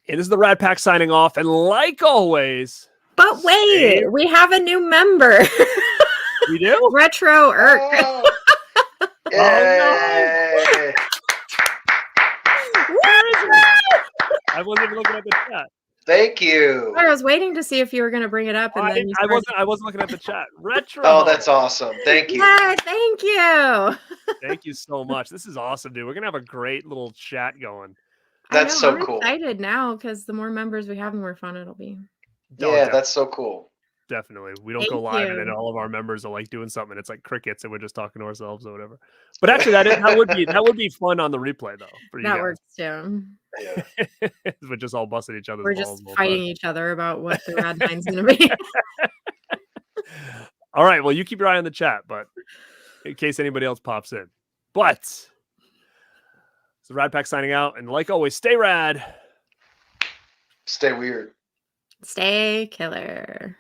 [SPEAKER 3] And this is the Rad Pack signing off. And like always...
[SPEAKER 4] But wait, we have a new member.
[SPEAKER 3] We do?
[SPEAKER 4] Retro Irk.
[SPEAKER 5] Oh. Yay.
[SPEAKER 3] I wasn't even looking at the chat.
[SPEAKER 5] Thank you.
[SPEAKER 4] I was waiting to see if you were going to bring it up, and then
[SPEAKER 3] I wasn't looking at the chat. Retro.
[SPEAKER 5] Oh, that's awesome. Thank you.
[SPEAKER 4] Yeah, thank you.
[SPEAKER 3] Thank you so much. This is awesome, dude. We're gonna have a great little chat going.
[SPEAKER 5] That's so cool.
[SPEAKER 4] I'm excited now because the more members we have, the more fun it'll be.
[SPEAKER 5] Yeah, that's so cool.
[SPEAKER 3] Definitely. We don't go live and then all of our members are like doing something. It's like crickets and we're just talking to ourselves or whatever. But actually that would be fun on the replay though. For you
[SPEAKER 4] that
[SPEAKER 3] guys.
[SPEAKER 4] Works too.
[SPEAKER 5] Yeah.
[SPEAKER 3] We're just all busting each other's
[SPEAKER 4] balls. We're just fighting each other about what the Rad Nine's gonna be.
[SPEAKER 3] All right. Well, you keep your eye on the chat, but in case anybody else pops in. But it's the Rad Pack signing out, and like always, stay rad.
[SPEAKER 5] Stay weird.
[SPEAKER 4] Stay killer.